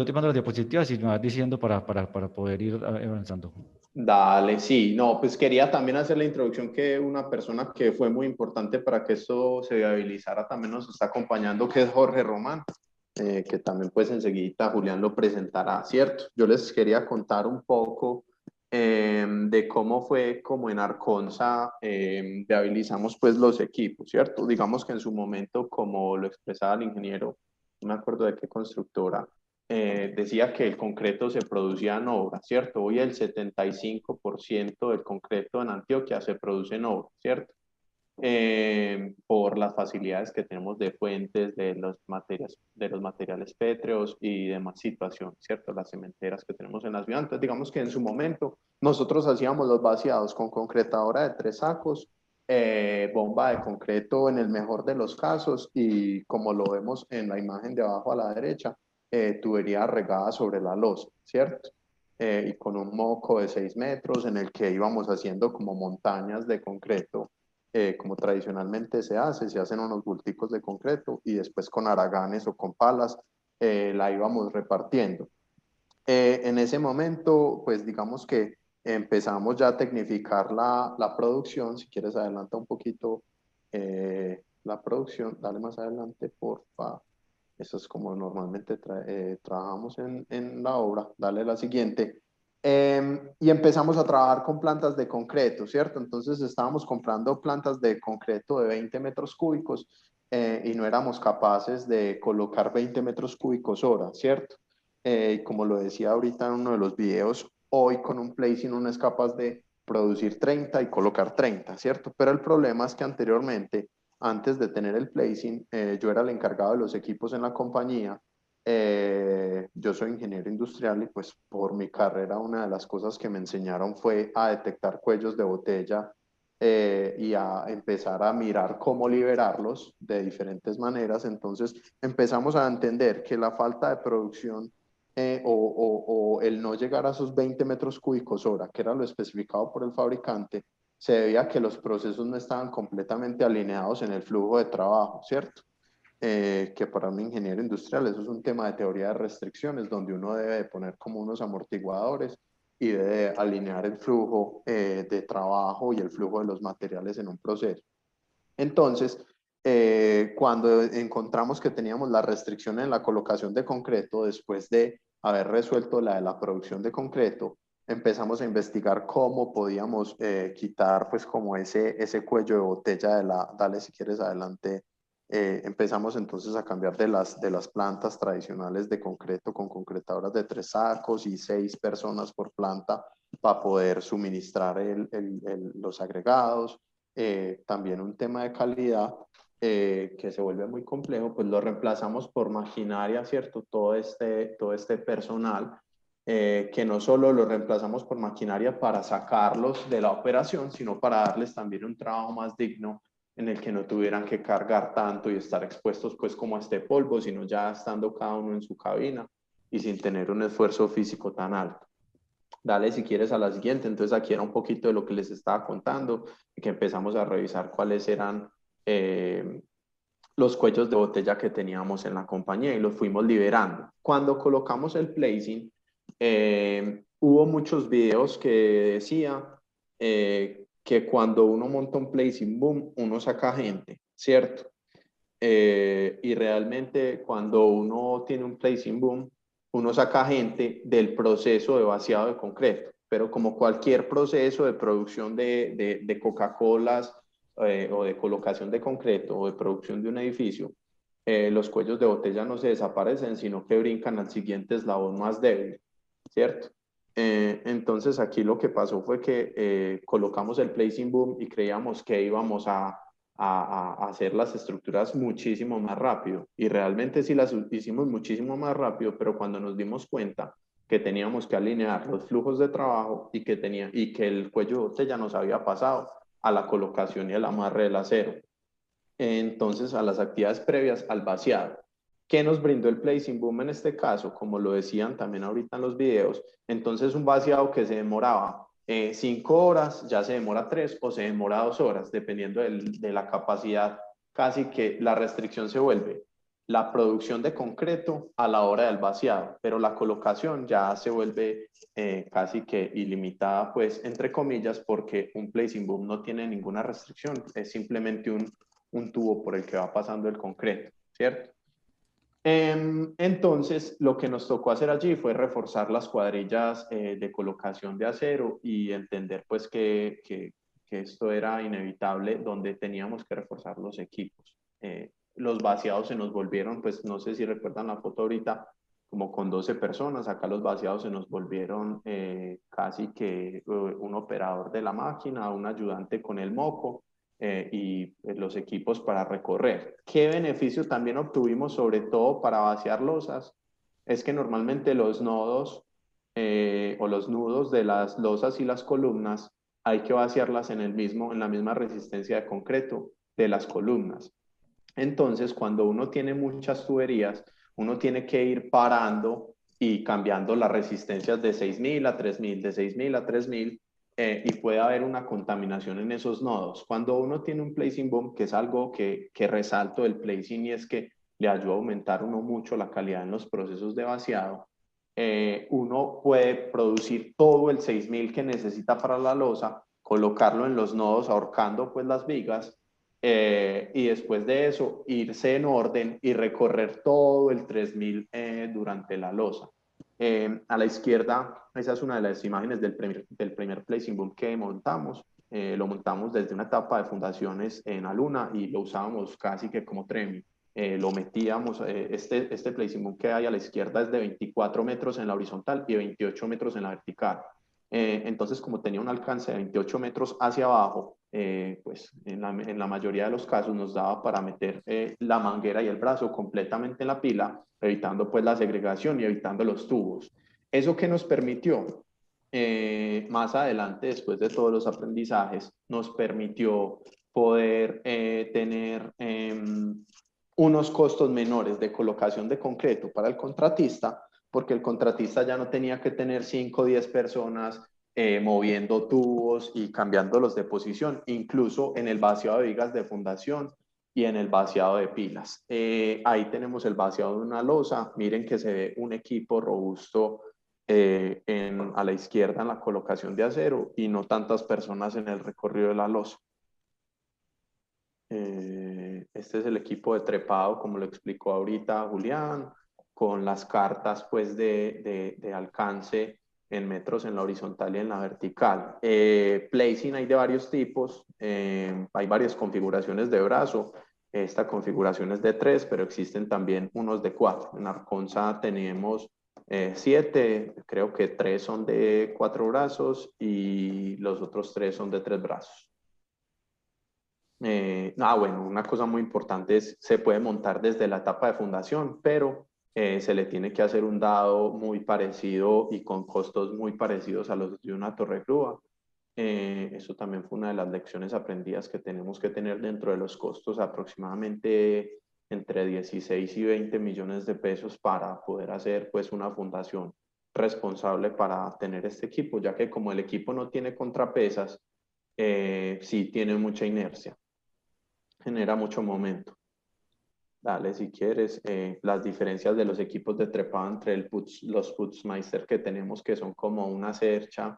te mando las diapositivas y me vas diciendo para poder ir avanzando. Dale, sí, no, pues quería también hacer la introducción que una persona que fue muy importante para que esto se viabilizara también nos está acompañando, que es Jorge Román, que también pues enseguida Julián lo presentará, ¿cierto? Yo les quería contar un poco de cómo fue como en Arconsa viabilizamos pues los equipos, ¿cierto? Digamos que en su momento, como lo expresaba el ingeniero, no me acuerdo de qué constructora, decía que el concreto se producía en obra, ¿cierto? Hoy el 75% del concreto en Antioquia se produce en obra, ¿cierto? Por las facilidades que tenemos de fuentes, de los materiales pétreos y demás situaciones, ¿cierto? Las cementeras que tenemos en las ciudades. Entonces, digamos que en su momento nosotros hacíamos los vaciados con concretadora de 3 sacos, bomba de concreto en el mejor de los casos y como lo vemos en la imagen de abajo a la derecha, tubería regada sobre la losa, ¿cierto? Y con un moco de 6 metros en el que íbamos haciendo como montañas de concreto, como tradicionalmente se hacen unos bulticos de concreto y después con haraganes o con palas la íbamos repartiendo. En ese momento, pues digamos que empezamos ya a tecnificar la producción. Si quieres adelanta un poquito la producción, dale más adelante, porfa. Eso es como normalmente trabajamos en la obra. Dale la siguiente. Y empezamos a trabajar con plantas de concreto, ¿cierto? Entonces estábamos comprando plantas de concreto de 20 metros cúbicos y no éramos capaces de colocar 20 metros cúbicos hora, ¿cierto? Como lo decía ahorita en uno de los videos, hoy con un placing uno es capaz de producir 30 y colocar 30, ¿cierto? Pero el problema es que anteriormente, antes de tener el placing, yo era el encargado de los equipos en la compañía. Yo soy ingeniero industrial y pues por mi carrera una de las cosas que me enseñaron fue a detectar cuellos de botella y a empezar a mirar cómo liberarlos de diferentes maneras. Entonces empezamos a entender que la falta de producción o el no llegar a esos 20 metros cúbicos hora, que era lo especificado por el fabricante, se debía a que los procesos no estaban completamente alineados en el flujo de trabajo, ¿cierto? Que para un ingeniero industrial eso es un tema de teoría de restricciones, donde uno debe de poner como unos amortiguadores y debe alinear el flujo de trabajo y el flujo de los materiales en un proceso. Entonces, cuando encontramos que teníamos la restricción en la colocación de concreto, después de haber resuelto la de la producción de concreto, empezamos a investigar cómo podíamos quitar pues como ese cuello de botella de la, dale si quieres adelante. Empezamos entonces a cambiar de las plantas tradicionales de concreto con concretadoras de 3 sacos y 6 personas por planta para poder suministrar los agregados. También un tema de calidad que se vuelve muy complejo, pues lo reemplazamos por maquinaria, ¿cierto? Todo este personal, que no solo lo reemplazamos por maquinaria para sacarlos de la operación, sino para darles también un trabajo más digno en el que no tuvieran que cargar tanto y estar expuestos pues como a este polvo, sino ya estando cada uno en su cabina y sin tener un esfuerzo físico tan alto. Dale si quieres a la siguiente. Entonces aquí era un poquito de lo que les estaba contando, que empezamos a revisar cuáles eran los cuellos de botella que teníamos en la compañía y los fuimos liberando. Cuando colocamos el placing, hubo muchos videos que decía que cuando uno monta un placing boom, uno saca gente, ¿cierto? Y realmente cuando uno tiene un placing boom, uno saca gente del proceso de vaciado de concreto, pero como cualquier proceso de producción de Coca-Colas o de colocación de concreto o de producción de un edificio, los cuellos de botella no se desaparecen, sino que brincan al siguiente eslabón más débil, ¿cierto? Entonces aquí lo que pasó fue que colocamos el placing boom y creíamos que íbamos a hacer las estructuras muchísimo más rápido, y realmente sí las hicimos muchísimo más rápido, pero cuando nos dimos cuenta que teníamos que alinear los flujos de trabajo y que el cuello de botella nos había pasado a la colocación y al amarre del acero, entonces a las actividades previas al vaciado. ¿Qué nos brindó el placing boom en este caso? Como lo decían también ahorita en los videos, entonces un vaciado que se demoraba 5 horas, ya se demora 3 o se demora 2 horas, dependiendo de la capacidad. Casi que la restricción se vuelve la producción de concreto a la hora del vaciado, pero la colocación ya se vuelve casi que ilimitada, pues entre comillas, porque un placing boom no tiene ninguna restricción, es simplemente un tubo por el que va pasando el concreto, ¿cierto? Entonces, lo que nos tocó hacer allí fue reforzar las cuadrillas de colocación de acero y entender pues que esto era inevitable, donde teníamos que reforzar los equipos. Los vaciados se nos volvieron, pues no sé si recuerdan la foto ahorita, como con 12 personas. Acá los vaciados se nos volvieron casi que un operador de la máquina, un ayudante con el moco, y los equipos para recorrer. ¿Qué beneficio también obtuvimos, sobre todo para vaciar losas? Es que normalmente los nodos o los nudos de las losas y las columnas hay que vaciarlas en la misma resistencia de concreto de las columnas. Entonces, cuando uno tiene muchas tuberías, uno tiene que ir parando y cambiando las resistencias de 6.000 a 3.000, de 6.000 a 3.000, y puede haber una contaminación en esos nodos. Cuando uno tiene un placing boom, que es algo que resalto del placing, y es que le ayuda a aumentar uno mucho la calidad en los procesos de vaciado, uno puede producir todo el 6.000 que necesita para la losa, colocarlo en los nodos ahorcando pues las vigas, y después de eso irse en orden y recorrer todo el 3.000 durante la losa. A la izquierda, esa es una de las imágenes del primer placing boom que montamos. Lo montamos desde una etapa de fundaciones en la luna y lo usábamos casi que como tremio. Lo metíamos, este placing boom que hay a la izquierda es de 24 metros en la horizontal y 28 metros en la vertical. Entonces, como tenía un alcance de 28 metros hacia abajo, pues en la mayoría de los casos nos daba para meter la manguera y el brazo completamente en la pila, evitando pues la segregación y evitando los tubos. ¿Eso qué nos permitió? Más adelante, después de todos los aprendizajes, nos permitió poder tener unos costos menores de colocación de concreto para el contratista, porque el contratista ya no tenía que tener 5 o 10 personas moviendo tubos y cambiándolos de posición, incluso en el vaciado de vigas de fundación y en el vaciado de pilas. Ahí tenemos el vaciado de una losa. Miren que se ve un equipo robusto a la izquierda en la colocación de acero y no tantas personas en el recorrido de la losa. Este es el equipo de trepado, como lo explicó ahorita Julián, con las cartas pues de alcance en metros en la horizontal y en la vertical. Placing hay de varios tipos, hay varias configuraciones de brazo. Esta configuración es de 3, pero existen también unos de 4. En Arconsa tenemos 7, creo que 3 son de 4 brazos y los otros 3 son de 3 brazos. Bueno, una cosa muy importante es, se puede montar desde la etapa de fundación, pero se le tiene que hacer un dado muy parecido y con costos muy parecidos a los de una torre grúa. Eso también fue una de las lecciones aprendidas que tenemos que tener dentro de los costos, aproximadamente entre 16 y 20 millones de pesos para poder hacer pues una fundación responsable para tener este equipo, ya que como el equipo no tiene contrapesas, sí tiene mucha inercia, genera mucho momento. Dale, si quieres, las diferencias de los equipos de trepado entre los Putzmeister que tenemos, que son como una cercha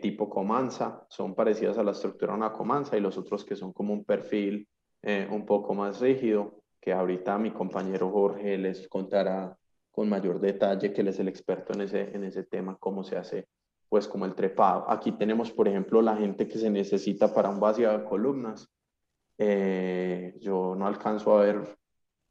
tipo comanza, son parecidas a la estructura de una comanza, y los otros que son como un perfil un poco más rígido, que ahorita mi compañero Jorge les contará con mayor detalle, que él es el experto en ese tema, cómo se hace pues como el trepado. Aquí tenemos, por ejemplo, la gente que se necesita para un vaciado de columnas. Yo no alcanzo a ver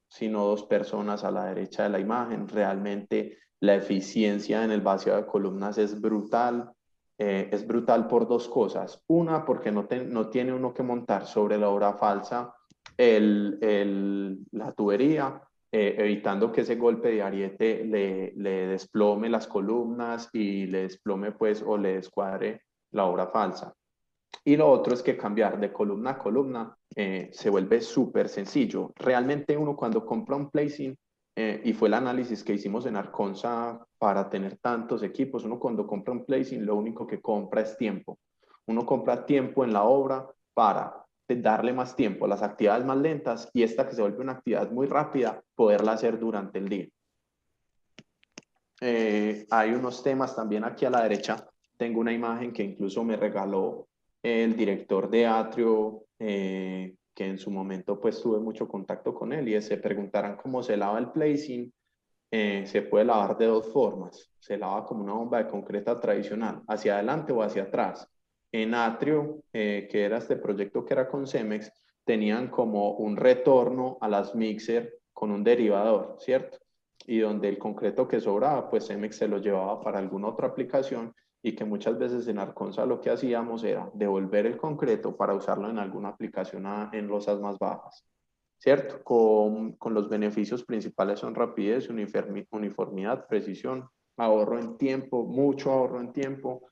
sino 2 personas a la derecha de la imagen. Realmente la eficiencia en el vaciado de columnas es brutal. Es brutal por 2 cosas. Una, porque no tiene uno que montar sobre la obra falsa la tubería, evitando que ese golpe de ariete le desplome las columnas y le desplome pues o le descuadre la obra falsa. Y lo otro es que cambiar de columna a columna se vuelve súper sencillo. Realmente uno cuando compra un placing, y fue el análisis que hicimos en Arconsa para tener tantos equipos, uno cuando compra un placing lo único que compra es tiempo. Uno compra tiempo en la obra para darle más tiempo a las actividades más lentas, y esta que se vuelve una actividad muy rápida, poderla hacer durante el día. Hay unos temas también aquí a la derecha. Tengo una imagen que incluso me regaló el director de Atrio, que en su momento pues tuve mucho contacto con él, y se preguntarán cómo se lava el placing. Se puede lavar de 2 formas. Se lava como una bomba de concreta tradicional, hacia adelante o hacia atrás. En Atrio, que era este proyecto que era con Cemex, tenían como un retorno a las mixer con un derivador, ¿cierto? Y donde el concreto que sobraba, pues Cemex se lo llevaba para alguna otra aplicación, y que muchas veces en Arconsa lo que hacíamos era devolver el concreto para usarlo en alguna aplicación en losas más bajas, ¿cierto? Con los beneficios principales son rapidez, uniformidad, precisión, ahorro en tiempo, mucho ahorro en tiempo,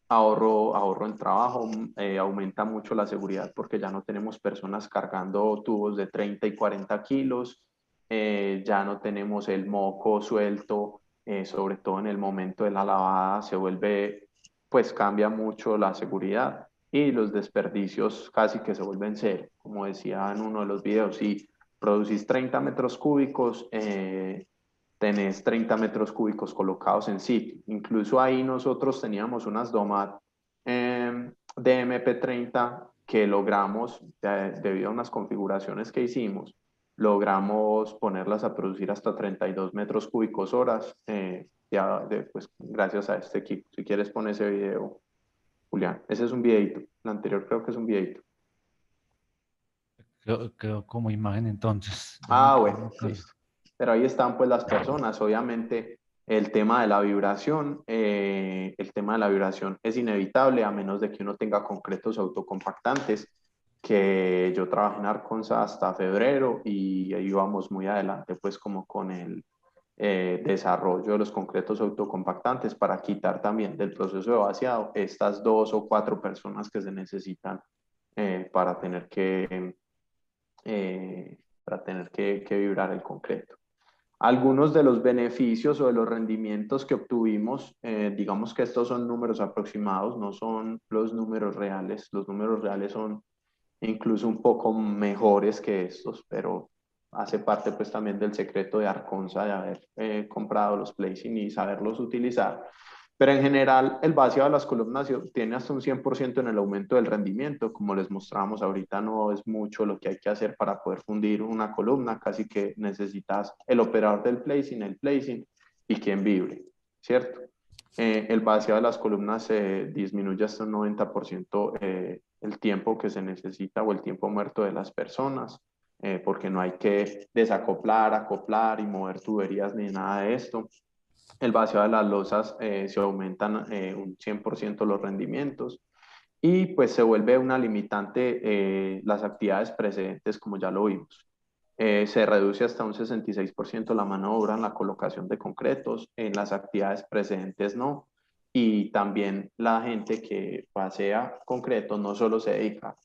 ahorro en trabajo, aumenta mucho la seguridad porque ya no tenemos personas cargando tubos de 30 y 40 kilos, ya no tenemos el moco suelto, sobre todo en el momento de la lavada se vuelve, pues cambia mucho la seguridad, y los desperdicios casi que se vuelven 0. Como decía en uno de los videos, si producís 30 metros cúbicos, tenés 30 metros cúbicos colocados en sitio. Incluso ahí nosotros teníamos unas Domat de MP30 que logramos, debido a unas configuraciones que hicimos, logramos ponerlas a producir hasta 32 metros cúbicos horas, pues, gracias a este equipo. Si quieres poner ese video, Julián. Ese es un videito. El anterior creo que es un videito. Quedó como imagen entonces. Bueno, listo. Pero ahí están pues las personas. Obviamente el tema de la vibración, es inevitable a menos de que uno tenga concretos autocompactantes, que yo trabajé en Arconsa hasta febrero y ahí íbamos muy adelante pues como con el desarrollo de los concretos autocompactantes para quitar también del proceso de vaciado estas 2 o 4 personas que se necesitan para tener que vibrar el concreto. Algunos de los beneficios o de los rendimientos que obtuvimos, digamos que estos son números aproximados, no son los números reales. Los números reales son incluso un poco mejores que estos, pero hace parte pues también del secreto de Arconsa de haber comprado los placing y saberlos utilizar. Pero en general, el vaciado de las columnas tiene hasta un 100% en el aumento del rendimiento. Como les mostramos ahorita, no es mucho lo que hay que hacer para poder fundir una columna. Casi que necesitas el operador del placing y quien vibre, ¿cierto? El vaciado de las columnas disminuye hasta un 90% el tiempo que se necesita o el tiempo muerto de las personas, porque no hay que desacoplar, acoplar y mover tuberías ni nada de esto. El vaciado de las losas se aumentan un 100% los rendimientos y pues se vuelve una limitante las actividades precedentes, como ya lo vimos. Se reduce hasta un 66% la mano de obra en la colocación de concretos, en las actividades precedentes no. Y también la gente que pasea concreto no solo se dedica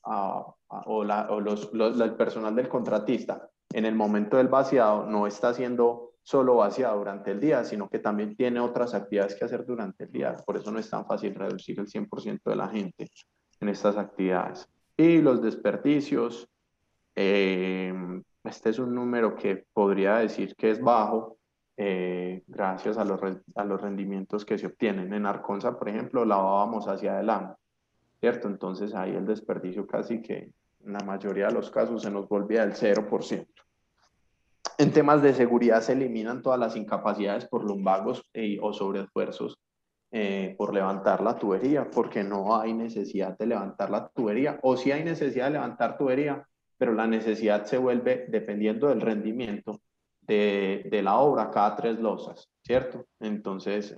el personal del contratista en el momento del vaciado no está haciendo solo vaciado durante el día, sino que también tiene otras actividades que hacer durante el día. Por eso no es tan fácil reducir el 100% de la gente en estas actividades. Y los desperdicios, este es un número que podría decir que es bajo, gracias a los rendimientos que se obtienen. En Arconsa, por ejemplo, lavábamos hacia adelante, ¿cierto? Entonces ahí el desperdicio casi que en la mayoría de los casos se nos volvía del 0%. En temas de seguridad se eliminan todas las incapacidades por lumbagos o sobreesfuerzos por levantar la tubería, porque no hay necesidad de levantar la tubería, o sí hay necesidad de levantar tubería, pero la necesidad se vuelve dependiendo del rendimiento de la obra cada 3 losas, ¿cierto? Entonces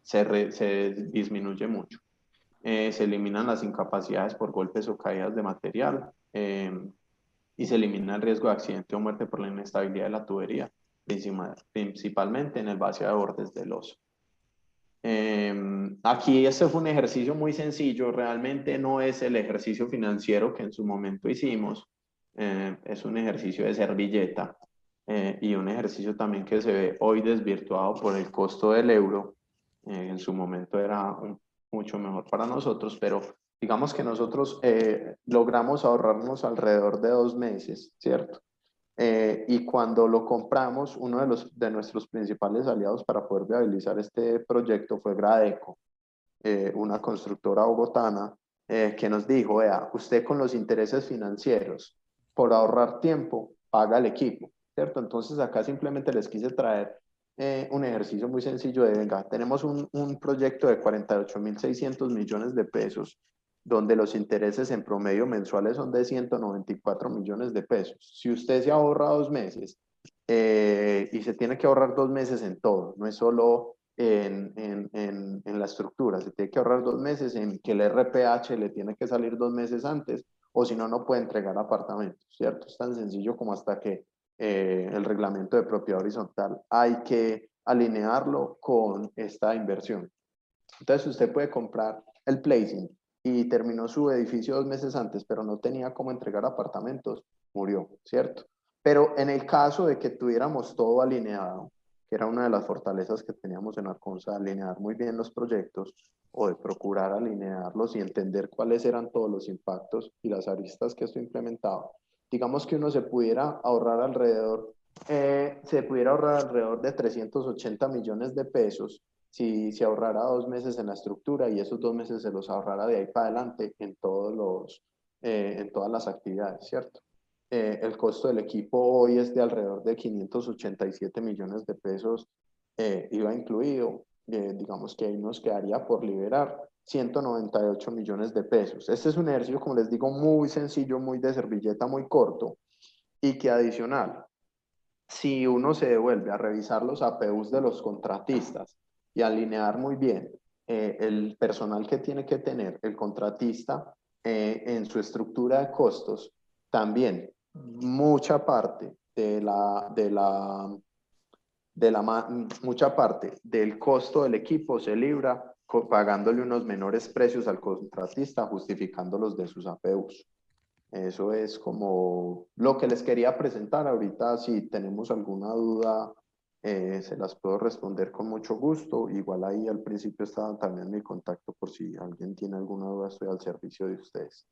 se disminuye mucho. Se eliminan las incapacidades por golpes o caídas de material, y se elimina el riesgo de accidente o muerte por la inestabilidad de la tubería, principalmente en el vaciado de bordes de losa. Aquí este fue un ejercicio muy sencillo, realmente no es el ejercicio financiero que en su momento hicimos, es un ejercicio de servilleta y un ejercicio también que se ve hoy desvirtuado por el costo del euro. En su momento era mucho mejor para nosotros, pero digamos que nosotros logramos ahorrarnos alrededor de 2 meses, ¿cierto? Y cuando lo compramos, uno de nuestros principales aliados para poder viabilizar este proyecto fue Gradeco, una constructora bogotana que nos dijo, vea, usted con los intereses financieros, por ahorrar tiempo, paga el equipo, ¿cierto? Entonces acá simplemente les quise traer un ejercicio muy sencillo de, venga, tenemos un proyecto de 48.600 millones de pesos, donde los intereses en promedio mensuales son de 194 millones de pesos. Si usted se ahorra 2 meses y se tiene que ahorrar 2 meses en todo, no es solo en la estructura, se tiene que ahorrar 2 meses en que el RPH le tiene que salir 2 meses antes, o si no, no puede entregar apartamentos, ¿cierto? Es tan sencillo como hasta que el reglamento de propiedad horizontal hay que alinearlo con esta inversión. Entonces usted puede comprar el placing y terminó su edificio 2 meses antes, pero no tenía cómo entregar apartamentos, murió, ¿cierto? Pero en el caso de que tuviéramos todo alineado, que era una de las fortalezas que teníamos en Arconsa, alinear muy bien los proyectos o de procurar alinearlos y entender cuáles eran todos los impactos y las aristas que esto implementaba, digamos que uno se pudiera ahorrar alrededor de 380 millones de pesos si se ahorrara 2 meses en la estructura y esos 2 meses se los ahorrara de ahí para adelante en todas las actividades, ¿cierto? El costo del equipo hoy es de alrededor de 587 millones de pesos, IVA incluido. Digamos que ahí nos quedaría por liberar 198 millones de pesos. Este es un ejercicio, como les digo, muy sencillo, muy de servilleta, muy corto, y que adicional, si uno se devuelve a revisar los APUs de los contratistas y alinear muy bien el personal que tiene que tener el contratista en su estructura de costos, también mucha parte mucha parte del costo del equipo se libra pagándole unos menores precios al contratista, justificándolos de sus APUs. Eso es como lo que les quería presentar. Ahorita si tenemos alguna duda se las puedo responder con mucho gusto. Igual ahí al principio estaba también mi contacto por si alguien tiene alguna duda, estoy al servicio de ustedes.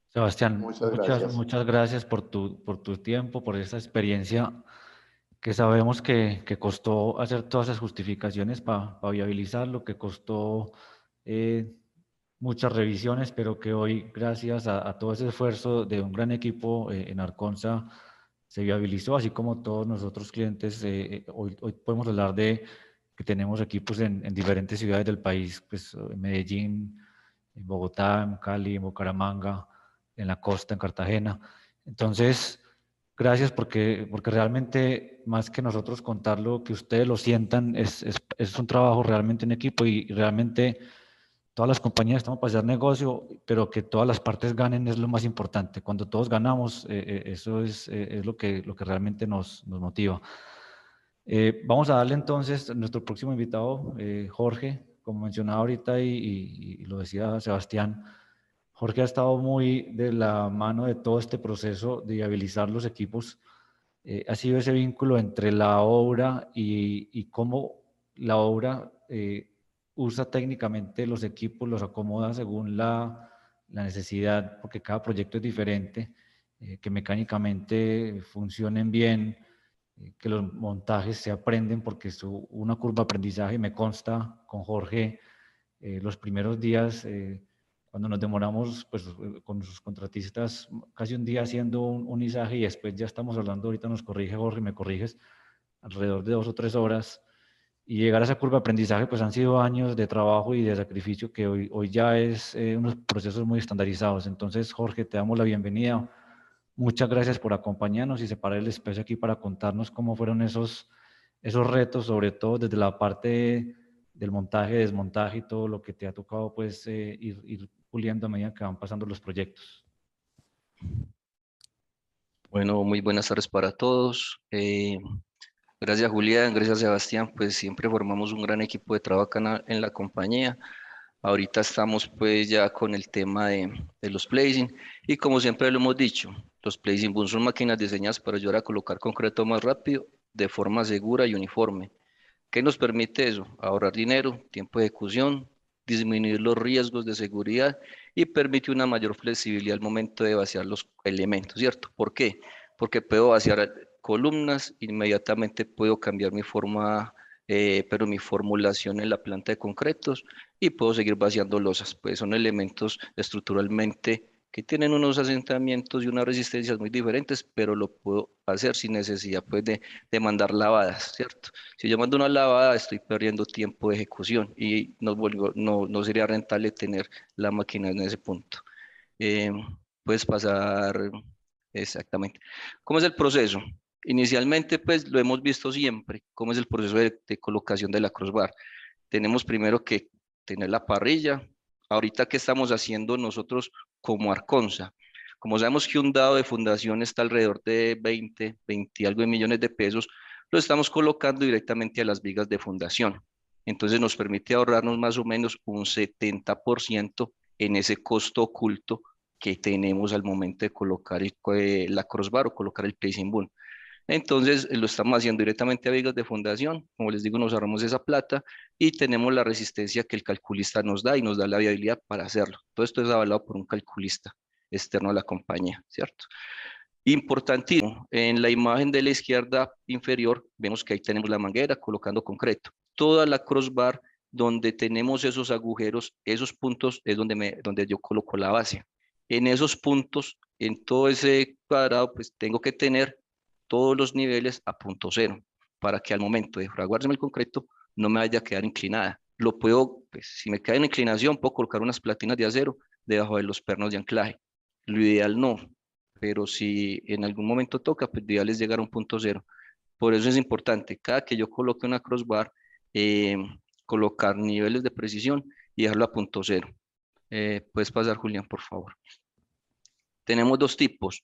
Sebastián, Muchas gracias. muchas gracias por tu tiempo, por esa experiencia que sabemos que costó hacer todas esas justificaciones para viabilizarlo, que costó muchas revisiones, pero que hoy, gracias a todo ese esfuerzo de un gran equipo en Arconsa, se viabilizó, así como todos nosotros clientes. Hoy podemos hablar de que tenemos equipos en diferentes ciudades del país, pues en Medellín, en Bogotá, en Cali, en Bucaramanga, en la costa, en Cartagena. Entonces, gracias porque realmente, más que nosotros contarlo, que ustedes lo sientan, es un trabajo realmente en equipo y realmente todas las compañías estamos para hacer negocio, pero que todas las partes ganen es lo más importante. Cuando todos ganamos, eso es lo que realmente nos motiva. Vamos a darle entonces a nuestro próximo invitado, Jorge, como mencionaba ahorita y lo decía Sebastián. Jorge ha estado muy de la mano de todo este proceso de viabilizar los equipos. Ha sido ese vínculo entre la obra y cómo la obra usa técnicamente los equipos, los acomoda según la necesidad, porque cada proyecto es diferente, que mecánicamente funcionen bien, que los montajes se aprenden, porque es una curva de aprendizaje. Me consta con Jorge los primeros días, cuando nos demoramos pues, con sus contratistas casi un día haciendo un izaje, y después ya estamos hablando, ahorita nos corrige Jorge, me corriges, alrededor de 2 o 3 horas, y llegar a esa curva de aprendizaje, pues han sido años de trabajo y de sacrificio que hoy ya es unos procesos muy estandarizados. Entonces, Jorge, te damos la bienvenida. Muchas gracias por acompañarnos y separar el espacio aquí para contarnos cómo fueron esos retos, sobre todo desde la parte del montaje, desmontaje y todo lo que te ha tocado pues ir puliendo a medida que van pasando los proyectos. Bueno, muy buenas tardes para todos. Gracias Julián, gracias Sebastián, pues siempre formamos un gran equipo de trabajo acá en la compañía. Ahorita estamos pues ya con el tema de los placing y como siempre lo hemos dicho, los placing boom son máquinas diseñadas para ayudar a colocar concreto más rápido, de forma segura y uniforme. ¿Qué nos permite eso? Ahorrar dinero, tiempo de ejecución, disminuir los riesgos de seguridad y permite una mayor flexibilidad al momento de vaciar los elementos, ¿cierto? ¿Por qué? Porque puedo vaciar columnas, inmediatamente puedo cambiar mi forma, pero mi formulación en la planta de concretos y puedo seguir vaciando losas, pues son elementos estructuralmente que tienen unos asentamientos y unas resistencias muy diferentes, pero lo puedo hacer sin necesidad pues de mandar lavadas, ¿cierto? Si yo mando una lavada, estoy perdiendo tiempo de ejecución y no sería rentable tener la máquina en ese punto. Puedes pasar exactamente. ¿Cómo es el proceso? Inicialmente, pues lo hemos visto siempre, cómo es el proceso de colocación de la crossbar. Tenemos primero que tener la parrilla. Ahorita, ¿qué estamos haciendo nosotros como Arconsa? Como sabemos que un dado de fundación está alrededor de 20 y algo de millones de pesos, lo estamos colocando directamente a las vigas de fundación. Entonces nos permite ahorrarnos más o menos un 70% en ese costo oculto que tenemos al momento de colocar la crossbar o colocar el placing boom. Entonces lo estamos haciendo directamente a vigas de fundación, como les digo, nos ahorramos esa plata y tenemos la resistencia que el calculista nos da y nos da la viabilidad para hacerlo. Todo esto es avalado por un calculista externo a la compañía, ¿cierto? Importantísimo, en la imagen de la izquierda inferior vemos que ahí tenemos la manguera colocando concreto. Toda la crossbar donde tenemos esos agujeros, esos puntos es donde yo coloco la base. En esos puntos, en todo ese cuadrado, pues tengo que tener todos los niveles a punto cero, para que al momento de fraguarse el concreto no me vaya a quedar inclinada. Lo puedo, pues si me cae en inclinación, puedo colocar unas platinas de acero debajo de los pernos de anclaje. Lo ideal no, pero si en algún momento toca, pues lo ideal es llegar a un punto cero. Por eso es importante, cada que yo coloque una crossbar, colocar niveles de precisión y dejarlo a punto cero. Puedes pasar, Julián, por favor. Tenemos dos tipos.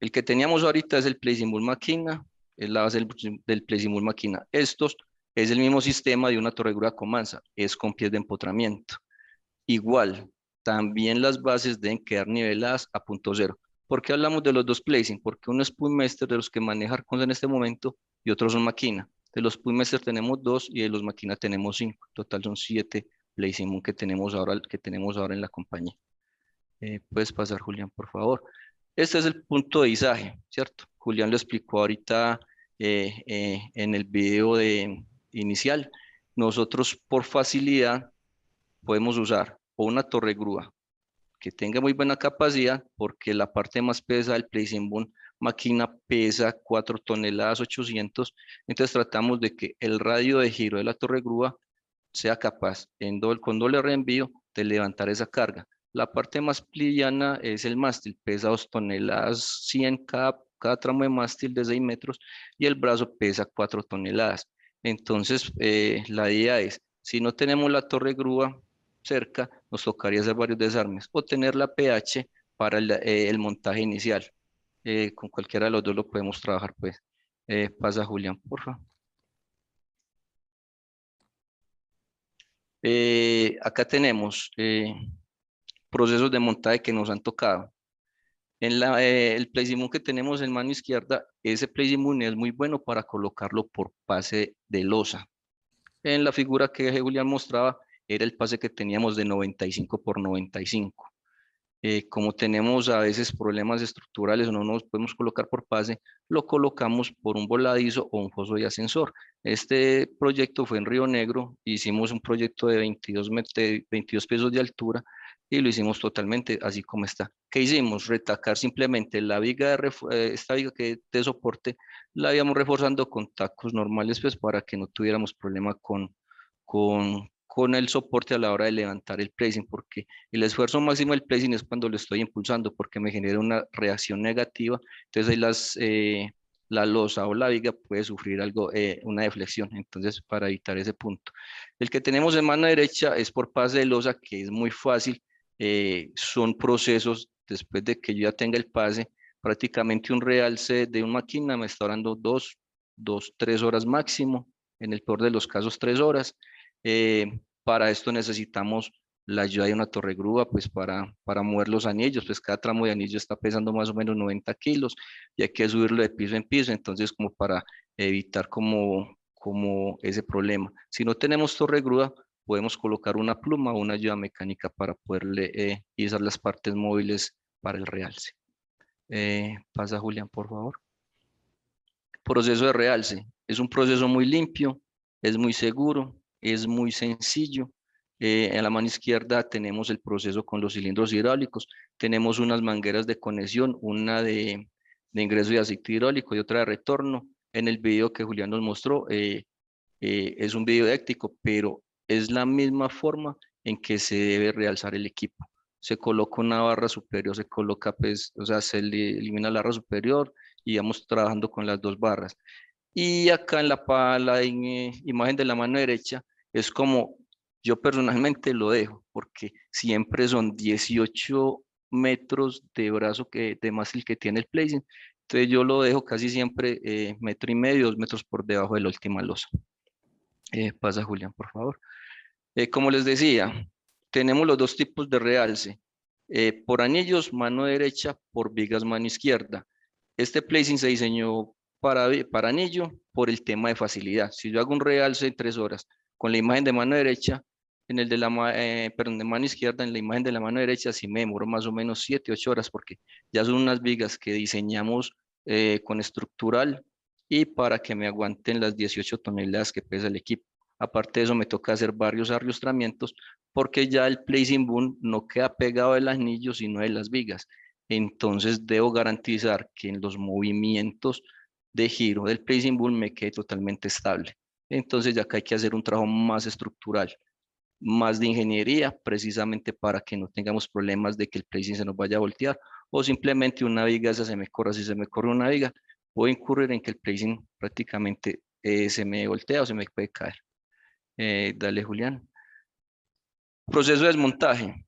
El que teníamos ahorita es el placing boom máquina, es la base del placing boom máquina. Estos es el mismo sistema de una torredura con manza, es con pies de empotramiento. Igual, también las bases deben quedar niveladas a punto cero. ¿Por qué hablamos de los dos placing? Porque uno es Pullmaster de los que maneja Arconsa en este momento y otros son máquina. De los Pullmaster tenemos 2 y de los máquina tenemos 5. En total son 7 placing boom que tenemos ahora en la compañía. Puedes pasar, Julián, por favor. Este es el punto de izaje, ¿cierto? Julián lo explicó ahorita en el video inicial. Nosotros por facilidad podemos usar o una torre grúa que tenga muy buena capacidad, porque la parte más pesada del placing boom máquina pesa 4 toneladas 800, entonces tratamos de que el radio de giro de la torre grúa sea capaz con doble reenvío de levantar esa carga. La parte más liviana es el mástil, pesa 2 toneladas 100 cada tramo de mástil de 6 metros y el brazo pesa 4 toneladas. Entonces, la idea es, si no tenemos la torre grúa cerca, nos tocaría hacer varios desarmes o tener la PH para el montaje inicial. Con cualquiera de los dos lo podemos trabajar, pues. Pasa Julián, por favor. Acá tenemos procesos de montaje que nos han tocado. El placing boom que tenemos en mano izquierda, ese placing boom es muy bueno para colocarlo por pase de losa. En la figura que Julián mostraba, era el pase que teníamos de 95 por 95. Como tenemos a veces problemas estructurales o no nos podemos colocar por pase, lo colocamos por un voladizo o un foso de ascensor. Este proyecto fue en Río Negro, hicimos un proyecto de 22 pisos de altura y lo hicimos totalmente así como está. ¿Qué hicimos? Retacar simplemente la viga, esta viga que de soporte, la íbamos reforzando con tacos normales pues para que no tuviéramos problema con el soporte a la hora de levantar el placing, porque el esfuerzo máximo del placing es cuando lo estoy impulsando, porque me genera una reacción negativa, entonces ahí la losa o la viga puede sufrir algo, una deflexión, entonces para evitar ese punto. El que tenemos en mano derecha es por pase de losa, que es muy fácil, son procesos, después de que yo ya tenga el pase, prácticamente un realce de una máquina me está durando 3 horas máximo, en el peor de los casos 3 horas. Para esto necesitamos la ayuda de una torre grúa, pues para mover los anillos, pues cada tramo de anillo está pesando más o menos 90 kilos y hay que subirlo de piso en piso, entonces como para evitar como ese problema. Si no tenemos torre grúa, podemos colocar una pluma o una ayuda mecánica para poderle izar las partes móviles para el realce. Pasa Julián, por favor. Proceso de realce. Es un proceso muy limpio, es muy seguro, es muy sencillo. En la mano izquierda tenemos el proceso con los cilindros hidráulicos. Tenemos unas mangueras de conexión, una de ingreso de aceite hidráulico y otra de retorno. En el video que Julián nos mostró, es un video didáctico, pero es la misma forma en que se debe realzar el equipo. Se coloca una barra superior, se coloca, pues, o sea, se elimina la barra superior y vamos trabajando con las 2 barras. Y acá en la imagen de la mano derecha es como yo personalmente lo dejo, porque siempre son 18 metros de brazo de mástil que tiene el placing. Entonces yo lo dejo casi siempre 1,5 metros, 2 metros por debajo de la última losa. Pasa Julián, por favor. Como les decía, tenemos los 2 tipos de realce. Por anillos, mano derecha, por vigas, mano izquierda. Este placing se diseñó para anillo por el tema de facilidad. Si yo hago un realce en 3 horas con la imagen de mano derecha, en el de de mano izquierda, en la imagen de la mano derecha, sí me demoro más o menos 7, 8 horas porque ya son unas vigas que diseñamos con estructural y para que me aguanten las 18 toneladas que pesa el equipo. Aparte de eso, me toca hacer varios arrastramientos porque ya el placing boom no queda pegado del anillo, sino de las vigas. Entonces, debo garantizar que en los movimientos de giro del placing boom me quede totalmente estable. Entonces, ya acá hay que hacer un trabajo más estructural, más de ingeniería, precisamente para que no tengamos problemas de que el placing se nos vaya a voltear o simplemente una viga esa se me corra. Si se me corre una viga, puedo incurrir en que el placing prácticamente se me voltea o se me puede caer. Dale, Julián. Proceso de desmontaje.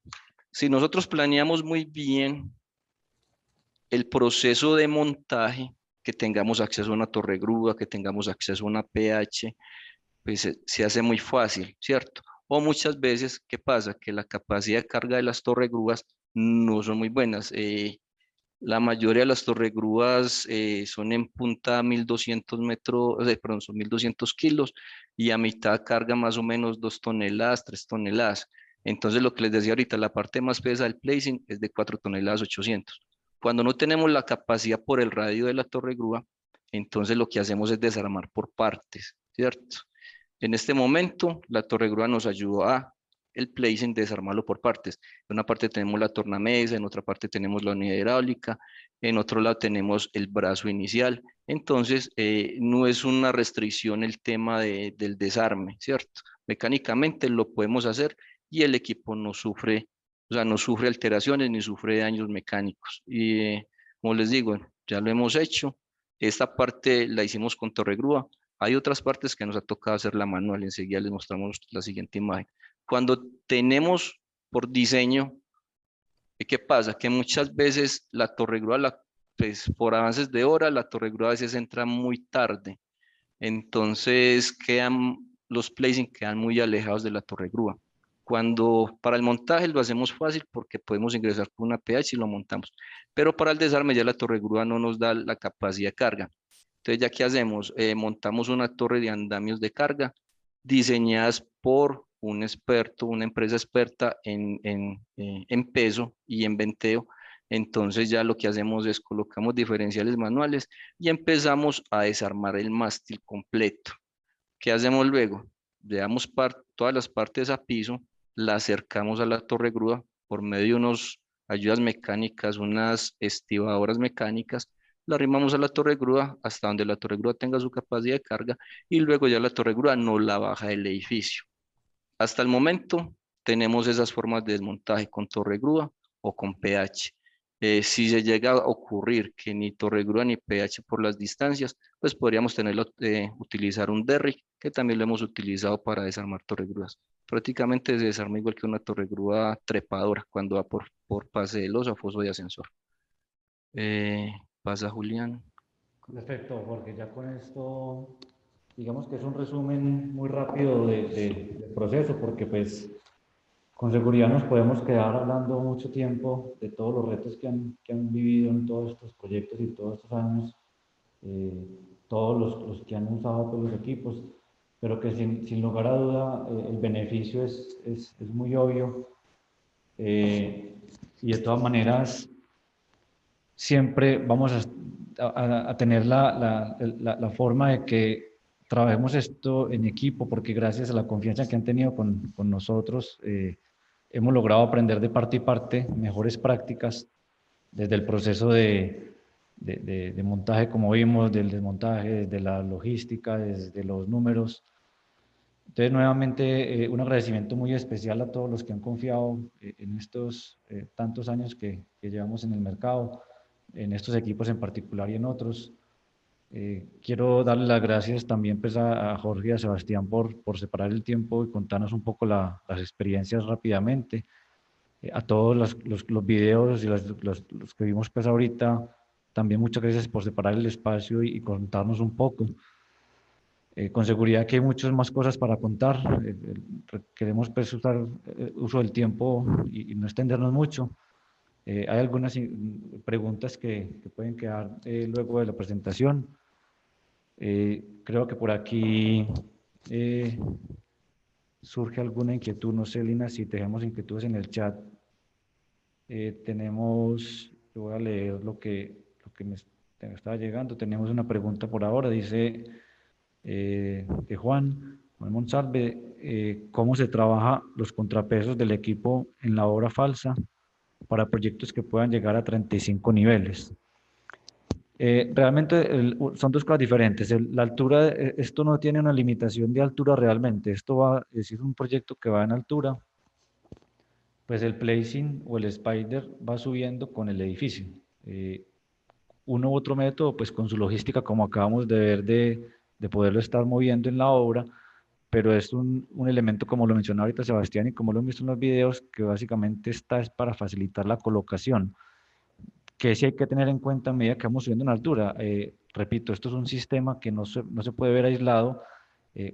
Si nosotros planeamos muy bien el proceso de montaje, que tengamos acceso a una torre grúa, que tengamos acceso a una PH, pues se hace muy fácil, ¿cierto? O muchas veces, ¿qué pasa? Que la capacidad de carga de las torres grúas no son muy buenas. La mayoría de las torres grúas son en punta 1.200 metros, perdón, son 1.200 kilos y a mitad carga más o menos 2 toneladas, 3 toneladas. Entonces, lo que les decía ahorita, la parte más pesada del placing es de 4 toneladas 800. Cuando no tenemos la capacidad por el radio de la torre grúa, entonces lo que hacemos es desarmar por partes, ¿cierto? En este momento, la torre grúa nos ayudó a el placing, desarmarlo por partes. En una parte tenemos la tornamesa, en otra parte tenemos la unidad hidráulica, en otro lado tenemos el brazo inicial. Entonces, no es una restricción el tema del desarme, ¿cierto? Mecánicamente lo podemos hacer y el equipo no sufre, o sea, no sufre alteraciones ni sufre daños mecánicos. Y como les digo, ya lo hemos hecho. Esta parte la hicimos con torre grúa. Hay otras partes que nos ha tocado hacer la manual. Enseguida les mostramos la siguiente imagen. Cuando tenemos por diseño, ¿qué pasa? Que muchas veces la torre grúa, pues, por avances de hora, la torre grúa a veces entra muy tarde. Entonces los placing quedan muy alejados de la torre grúa. Cuando para el montaje lo hacemos fácil porque podemos ingresar con una PH y lo montamos. Pero para el desarme ya la torre grúa no nos da la capacidad de carga. Entonces, ¿ya qué hacemos? Montamos una torre de andamios de carga diseñadas por un experto, una empresa experta en peso y en venteo. Entonces ya lo que hacemos es colocamos diferenciales manuales y empezamos a desarmar el mástil completo. ¿Qué hacemos luego? Llevamos todas las partes a piso, la acercamos a la torre grúa por medio de unas ayudas mecánicas, unas estibadoras mecánicas, la arrimamos a la torre grúa hasta donde la torre grúa tenga su capacidad de carga y luego ya la torre grúa no la baja del edificio. Hasta el momento tenemos esas formas de desmontaje con torre grúa o con PH. Si se llega a ocurrir que ni torre grúa ni PH por las distancias, pues podríamos utilizar un derrick, que también lo hemos utilizado para desarmar torre grúas. Prácticamente se desarma igual que una torre grúa trepadora cuando va por pase de losa o foso de ascensor. Pasa Julián. Perfecto, Jorge, ya con esto, digamos que es un resumen muy rápido del proceso, porque pues con seguridad nos podemos quedar hablando mucho tiempo de todos los retos que han vivido en todos estos proyectos y todos estos años, todos los que han usado todos los equipos, pero que sin lugar a duda el beneficio es muy obvio, y de todas maneras siempre vamos a tener la forma de que trabajemos esto en equipo, porque gracias a la confianza que han tenido con nosotros, hemos logrado aprender de parte y parte mejores prácticas desde el proceso de montaje, como vimos, del desmontaje, desde la logística, desde los números. Entonces, nuevamente, un agradecimiento muy especial a todos los que han confiado en estos tantos años que llevamos en el mercado, en estos equipos en particular y en otros. Quiero darle las gracias también pues, a Jorge y a Sebastián por separar el tiempo y contarnos un poco las experiencias rápidamente. A todos los videos y los que vimos pues, ahorita, también muchas gracias por separar el espacio y contarnos un poco. Con seguridad que hay muchas más cosas para contar. Queremos pues, usar uso del tiempo y no extendernos mucho. Hay algunas preguntas que pueden quedar luego de la presentación. Creo que por aquí surge alguna inquietud. No sé, Lina, si tenemos inquietudes en el chat. Yo voy a leer lo que me estaba llegando. Tenemos una pregunta por ahora. Dice de Juan Monsalve, ¿cómo se trabaja los contrapesos del equipo en la obra falsa para proyectos que puedan llegar a 35 niveles? Realmente son dos cosas diferentes. La altura, esto no tiene una limitación de altura realmente. Esto va a decir un proyecto que va en altura, pues el placing o el spider va subiendo con el edificio. Uno u otro método, pues con su logística, como acabamos de ver, de poderlo estar moviendo en la obra, pero es un elemento, como lo mencionó ahorita Sebastián y como lo hemos visto en los videos, que básicamente es para facilitar la colocación, que sí hay que tener en cuenta a medida que vamos subiendo en altura. Repito, esto es un sistema que no se puede ver aislado,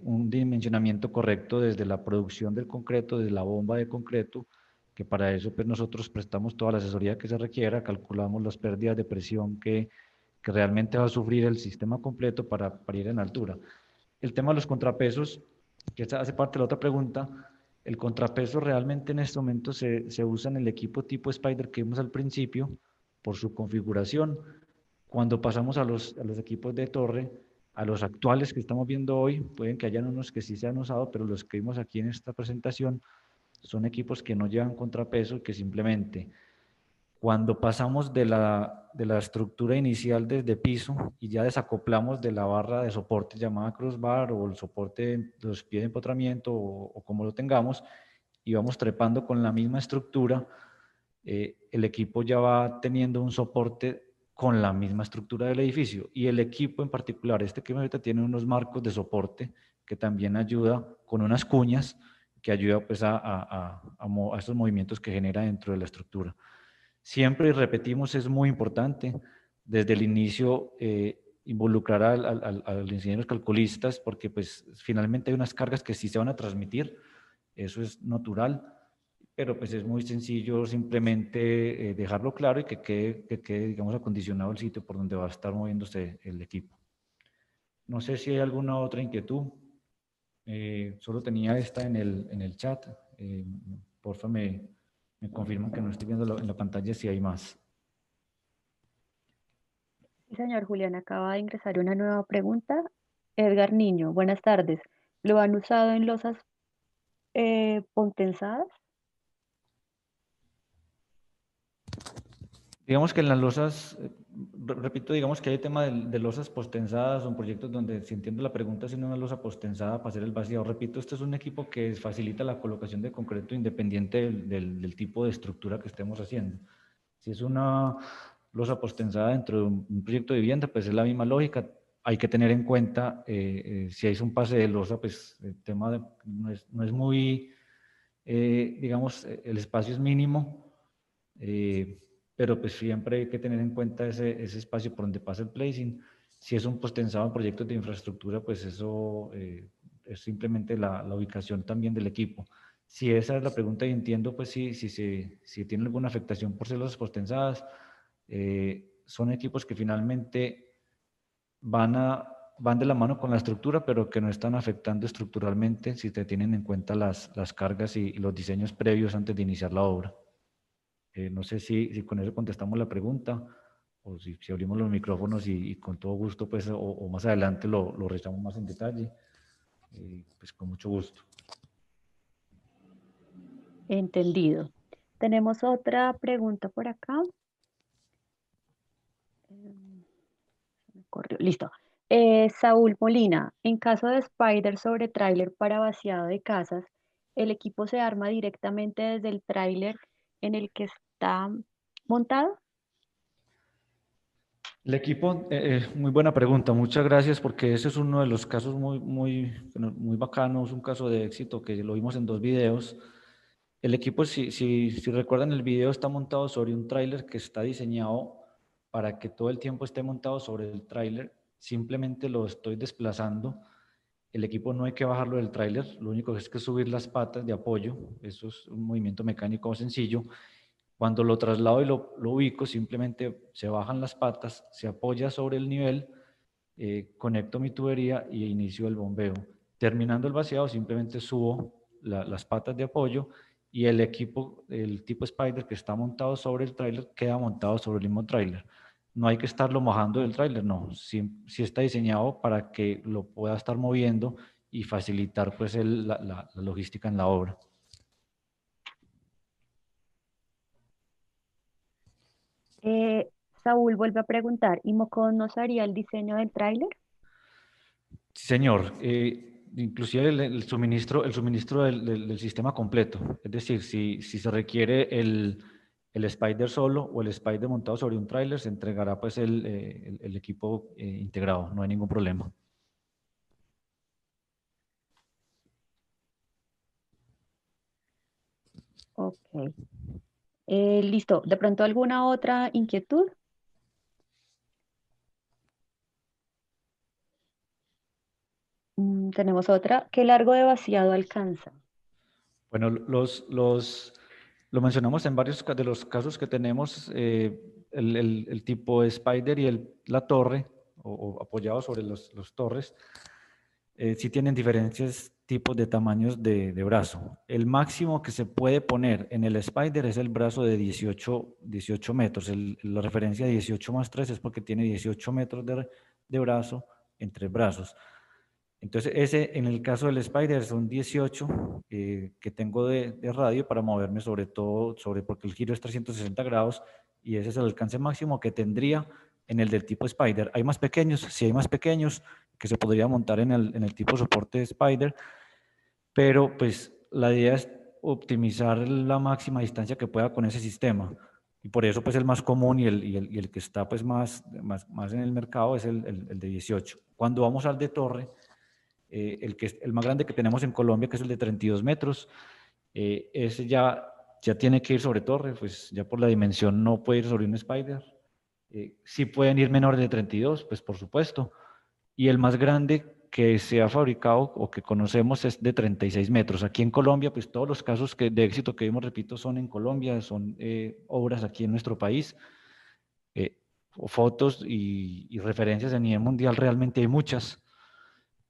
un dimensionamiento correcto desde la producción del concreto, desde la bomba de concreto, que para eso pues, nosotros prestamos toda la asesoría que se requiera, calculamos las pérdidas de presión que realmente va a sufrir el sistema completo para ir en altura. El tema de los contrapesos, que hace parte de la otra pregunta, El contrapeso realmente en este momento se usa en el equipo tipo Spider que vimos al principio por su configuración. Cuando pasamos a los equipos de torre, a los actuales que estamos viendo hoy, pueden que hayan unos que sí se han usado, pero los que vimos aquí en esta presentación son equipos que no llevan contrapeso y que simplemente cuando pasamos de la estructura inicial desde piso y ya desacoplamos de la barra de soporte llamada crossbar o el soporte de los pies de empotramiento o como lo tengamos, y vamos trepando con la misma estructura, el equipo ya va teniendo un soporte con la misma estructura del edificio. Y el equipo en particular, este que ahorita tiene unos marcos de soporte que también ayuda con unas cuñas que ayuda pues a esos movimientos que genera dentro de la estructura. Siempre, y repetimos, es muy importante desde el inicio involucrar a los ingenieros calculistas, porque pues finalmente hay unas cargas que sí se van a transmitir, eso es natural, pero pues es muy sencillo simplemente dejarlo claro y que quede, digamos, acondicionado el sitio por donde va a estar moviéndose el equipo. No sé si hay alguna otra inquietud. Solo tenía esta en el chat. Porfa, me confirman que no estoy viendo en la pantalla si hay más. Sí, señor Julián, acaba de ingresar una nueva pregunta. Edgar Niño, buenas tardes. ¿Lo han usado en losas potensadas? Digamos que en las losas, repito, digamos que hay tema de losas postensadas, son proyectos donde, si entiendo la pregunta, si no una losa postensada para hacer el vaciado. Repito, este es un equipo que facilita la colocación de concreto independiente del tipo de estructura que estemos haciendo. Si es una losa postensada dentro de un proyecto de vivienda, pues es la misma lógica. Hay que tener en cuenta, si hay un pase de losa, pues el tema no es muy, digamos, el espacio es mínimo, pero pues siempre hay que tener en cuenta ese espacio por donde pasa el placing. Si es un postensado en proyectos de infraestructura, pues eso es simplemente la ubicación también del equipo. Si esa es la pregunta y entiendo, pues si tiene alguna afectación por ser losas postensadas, son equipos que finalmente van de la mano con la estructura, pero que no están afectando estructuralmente si te tienen en cuenta las cargas y los diseños previos antes de iniciar la obra. No sé si con eso contestamos la pregunta o si abrimos los micrófonos y con todo gusto, pues, o más adelante lo revisamos más en detalle, pues con mucho gusto. Entendido. Tenemos otra pregunta por acá. Listo. Saúl Molina, en caso de Spider sobre tráiler para vaciado de casas, ¿el equipo se arma directamente desde el tráiler en el que está montado? El equipo, muy buena pregunta, muchas gracias, porque ese es uno de los casos muy bacanos, un caso de éxito que lo vimos en 2 videos. El equipo, si recuerdan el video, está montado sobre un tráiler que está diseñado para que todo el tiempo esté montado sobre el tráiler, simplemente lo estoy desplazando. El equipo no hay que bajarlo del tráiler, lo único que es que subir las patas de apoyo, eso es un movimiento mecánico sencillo. Cuando lo traslado y lo ubico, simplemente se bajan las patas, se apoya sobre el nivel, conecto mi tubería y inicio el bombeo. Terminando el vaciado, simplemente subo las patas de apoyo y el equipo, el tipo Spider que está montado sobre el tráiler, queda montado sobre el mismo tráiler. No hay que estarlo bajando del tráiler, no. Sí está diseñado para que lo pueda estar moviendo y facilitar pues la logística en la obra. Saúl vuelve a preguntar, ¿y Mocon nos haría el diseño del tráiler? Sí, señor. Inclusive el suministro del sistema completo. Es decir, si se requiere el Spider solo o el Spider montado sobre un tráiler, se entregará pues el equipo integrado. No hay ningún problema. Ok. Listo. ¿De pronto alguna otra inquietud? Tenemos otra. ¿Qué largo de vaciado alcanza? Bueno, lo mencionamos en varios de los casos que tenemos, el tipo Spider y la torre, o apoyado sobre los torres, sí tienen diferentes tipos de tamaños de brazo. El máximo que se puede poner en el Spider es el brazo de 18 metros. La referencia 18 más 3 es porque tiene 18 metros de brazo entre brazos. Entonces, ese en el caso del Spider son 18 que tengo de radio para moverme porque el giro es 360 grados y ese es el alcance máximo que tendría en el del tipo Spider. ¿Hay más pequeños? Sí, hay más pequeños que se podría montar en el tipo soporte Spider, pero pues la idea es optimizar la máxima distancia que pueda con ese sistema. Y por eso pues el más común y el que está pues más en el mercado es el de 18. Cuando vamos al de torre, el más grande que tenemos en Colombia, que es el de 32 metros, ese ya tiene que ir sobre torre, pues ya por la dimensión no puede ir sobre un Spider. Sí pueden ir menores de 32, pues por supuesto. Y el más grande que se ha fabricado o que conocemos es de 36 metros. Aquí en Colombia, pues todos los casos de éxito que vimos, repito, son en Colombia, son obras aquí en nuestro país. Fotos y referencias a nivel mundial realmente hay muchas,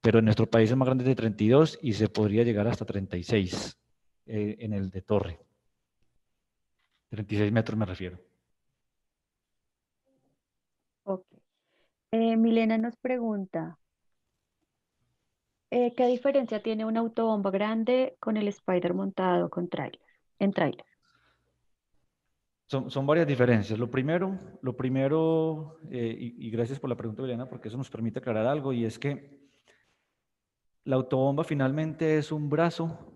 pero en nuestro país el más grande es de 32 y se podría llegar hasta 36 en el de torre. 36 metros me refiero. Ok. Milena nos pregunta, ¿qué diferencia tiene una autobomba grande con el Spider montado en tráiler? Son varias diferencias. Lo primero, y gracias por la pregunta, Milena, porque eso nos permite aclarar algo, y es que la autobomba finalmente es un brazo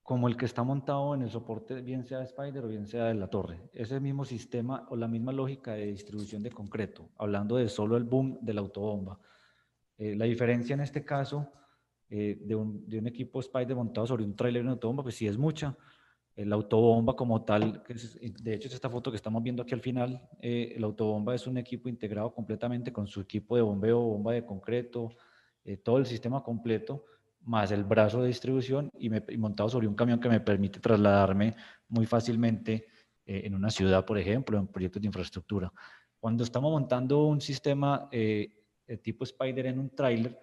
como el que está montado en el soporte, bien sea de Spider o bien sea de la torre. Es el mismo sistema o la misma lógica de distribución de concreto, hablando de solo el boom de la autobomba. La diferencia en este caso de un equipo Spider montado sobre un tráiler de una autobomba, pues sí es mucha. La autobomba como tal, de hecho es esta foto que estamos viendo aquí al final, la autobomba es un equipo integrado completamente con su equipo de bombeo, bomba de concreto, todo el sistema completo, más el brazo de distribución y montado sobre un camión que me permite trasladarme muy fácilmente en una ciudad, por ejemplo, en proyectos de infraestructura. Cuando estamos montando un sistema tipo Spider en un tráiler,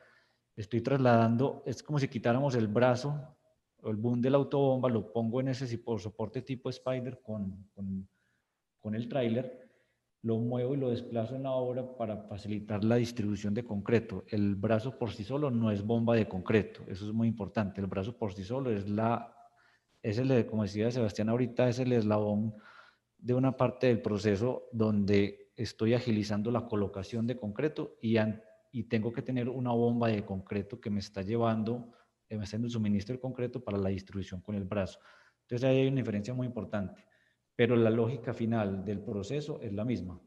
estoy trasladando, es como si quitáramos el brazo o el boom de la autobomba, lo pongo en ese soporte tipo Spider con el tráiler, lo muevo y lo desplazo en la obra para facilitar la distribución de concreto. El brazo por sí solo no es bomba de concreto, eso es muy importante. El brazo por sí solo como decía Sebastián ahorita, es el eslabón de una parte del proceso donde estoy agilizando la colocación de concreto y tengo que tener una bomba de concreto que me está llevando, me está dando el suministro de concreto para la distribución con el brazo. Entonces ahí hay una diferencia muy importante, pero la lógica final del proceso es la misma.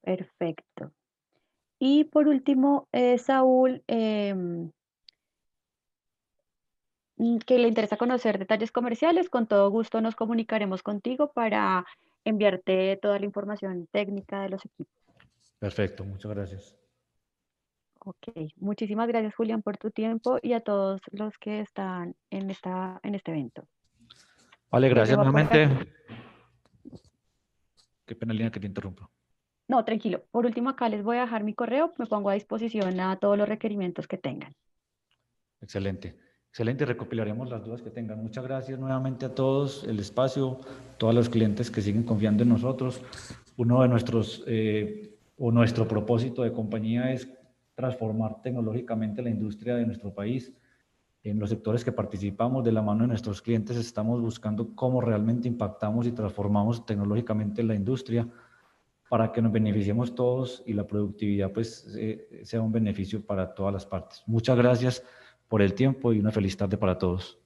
Perfecto. Y por último, Saúl, que le interesa conocer detalles comerciales, con todo gusto nos comunicaremos contigo para enviarte toda la información técnica de los equipos. Perfecto, muchas gracias. Ok, muchísimas gracias Julián por tu tiempo y a todos los que están en este evento. Vale, gracias nuevamente. Qué pena, Lina, que te interrumpo. No, tranquilo. Por último, acá les voy a dejar mi correo, me pongo a disposición a todos los requerimientos que tengan. Excelente. Excelente, recopilaremos las dudas que tengan. Muchas gracias nuevamente a todos, el espacio, todos los clientes que siguen confiando en nosotros. Uno de nuestro propósito de compañía es transformar tecnológicamente la industria de nuestro país. En los sectores que participamos, de la mano de nuestros clientes, estamos buscando cómo realmente impactamos y transformamos tecnológicamente la industria para que nos beneficiemos todos y la productividad pues sea un beneficio para todas las partes. Muchas gracias por el tiempo y una feliz tarde para todos.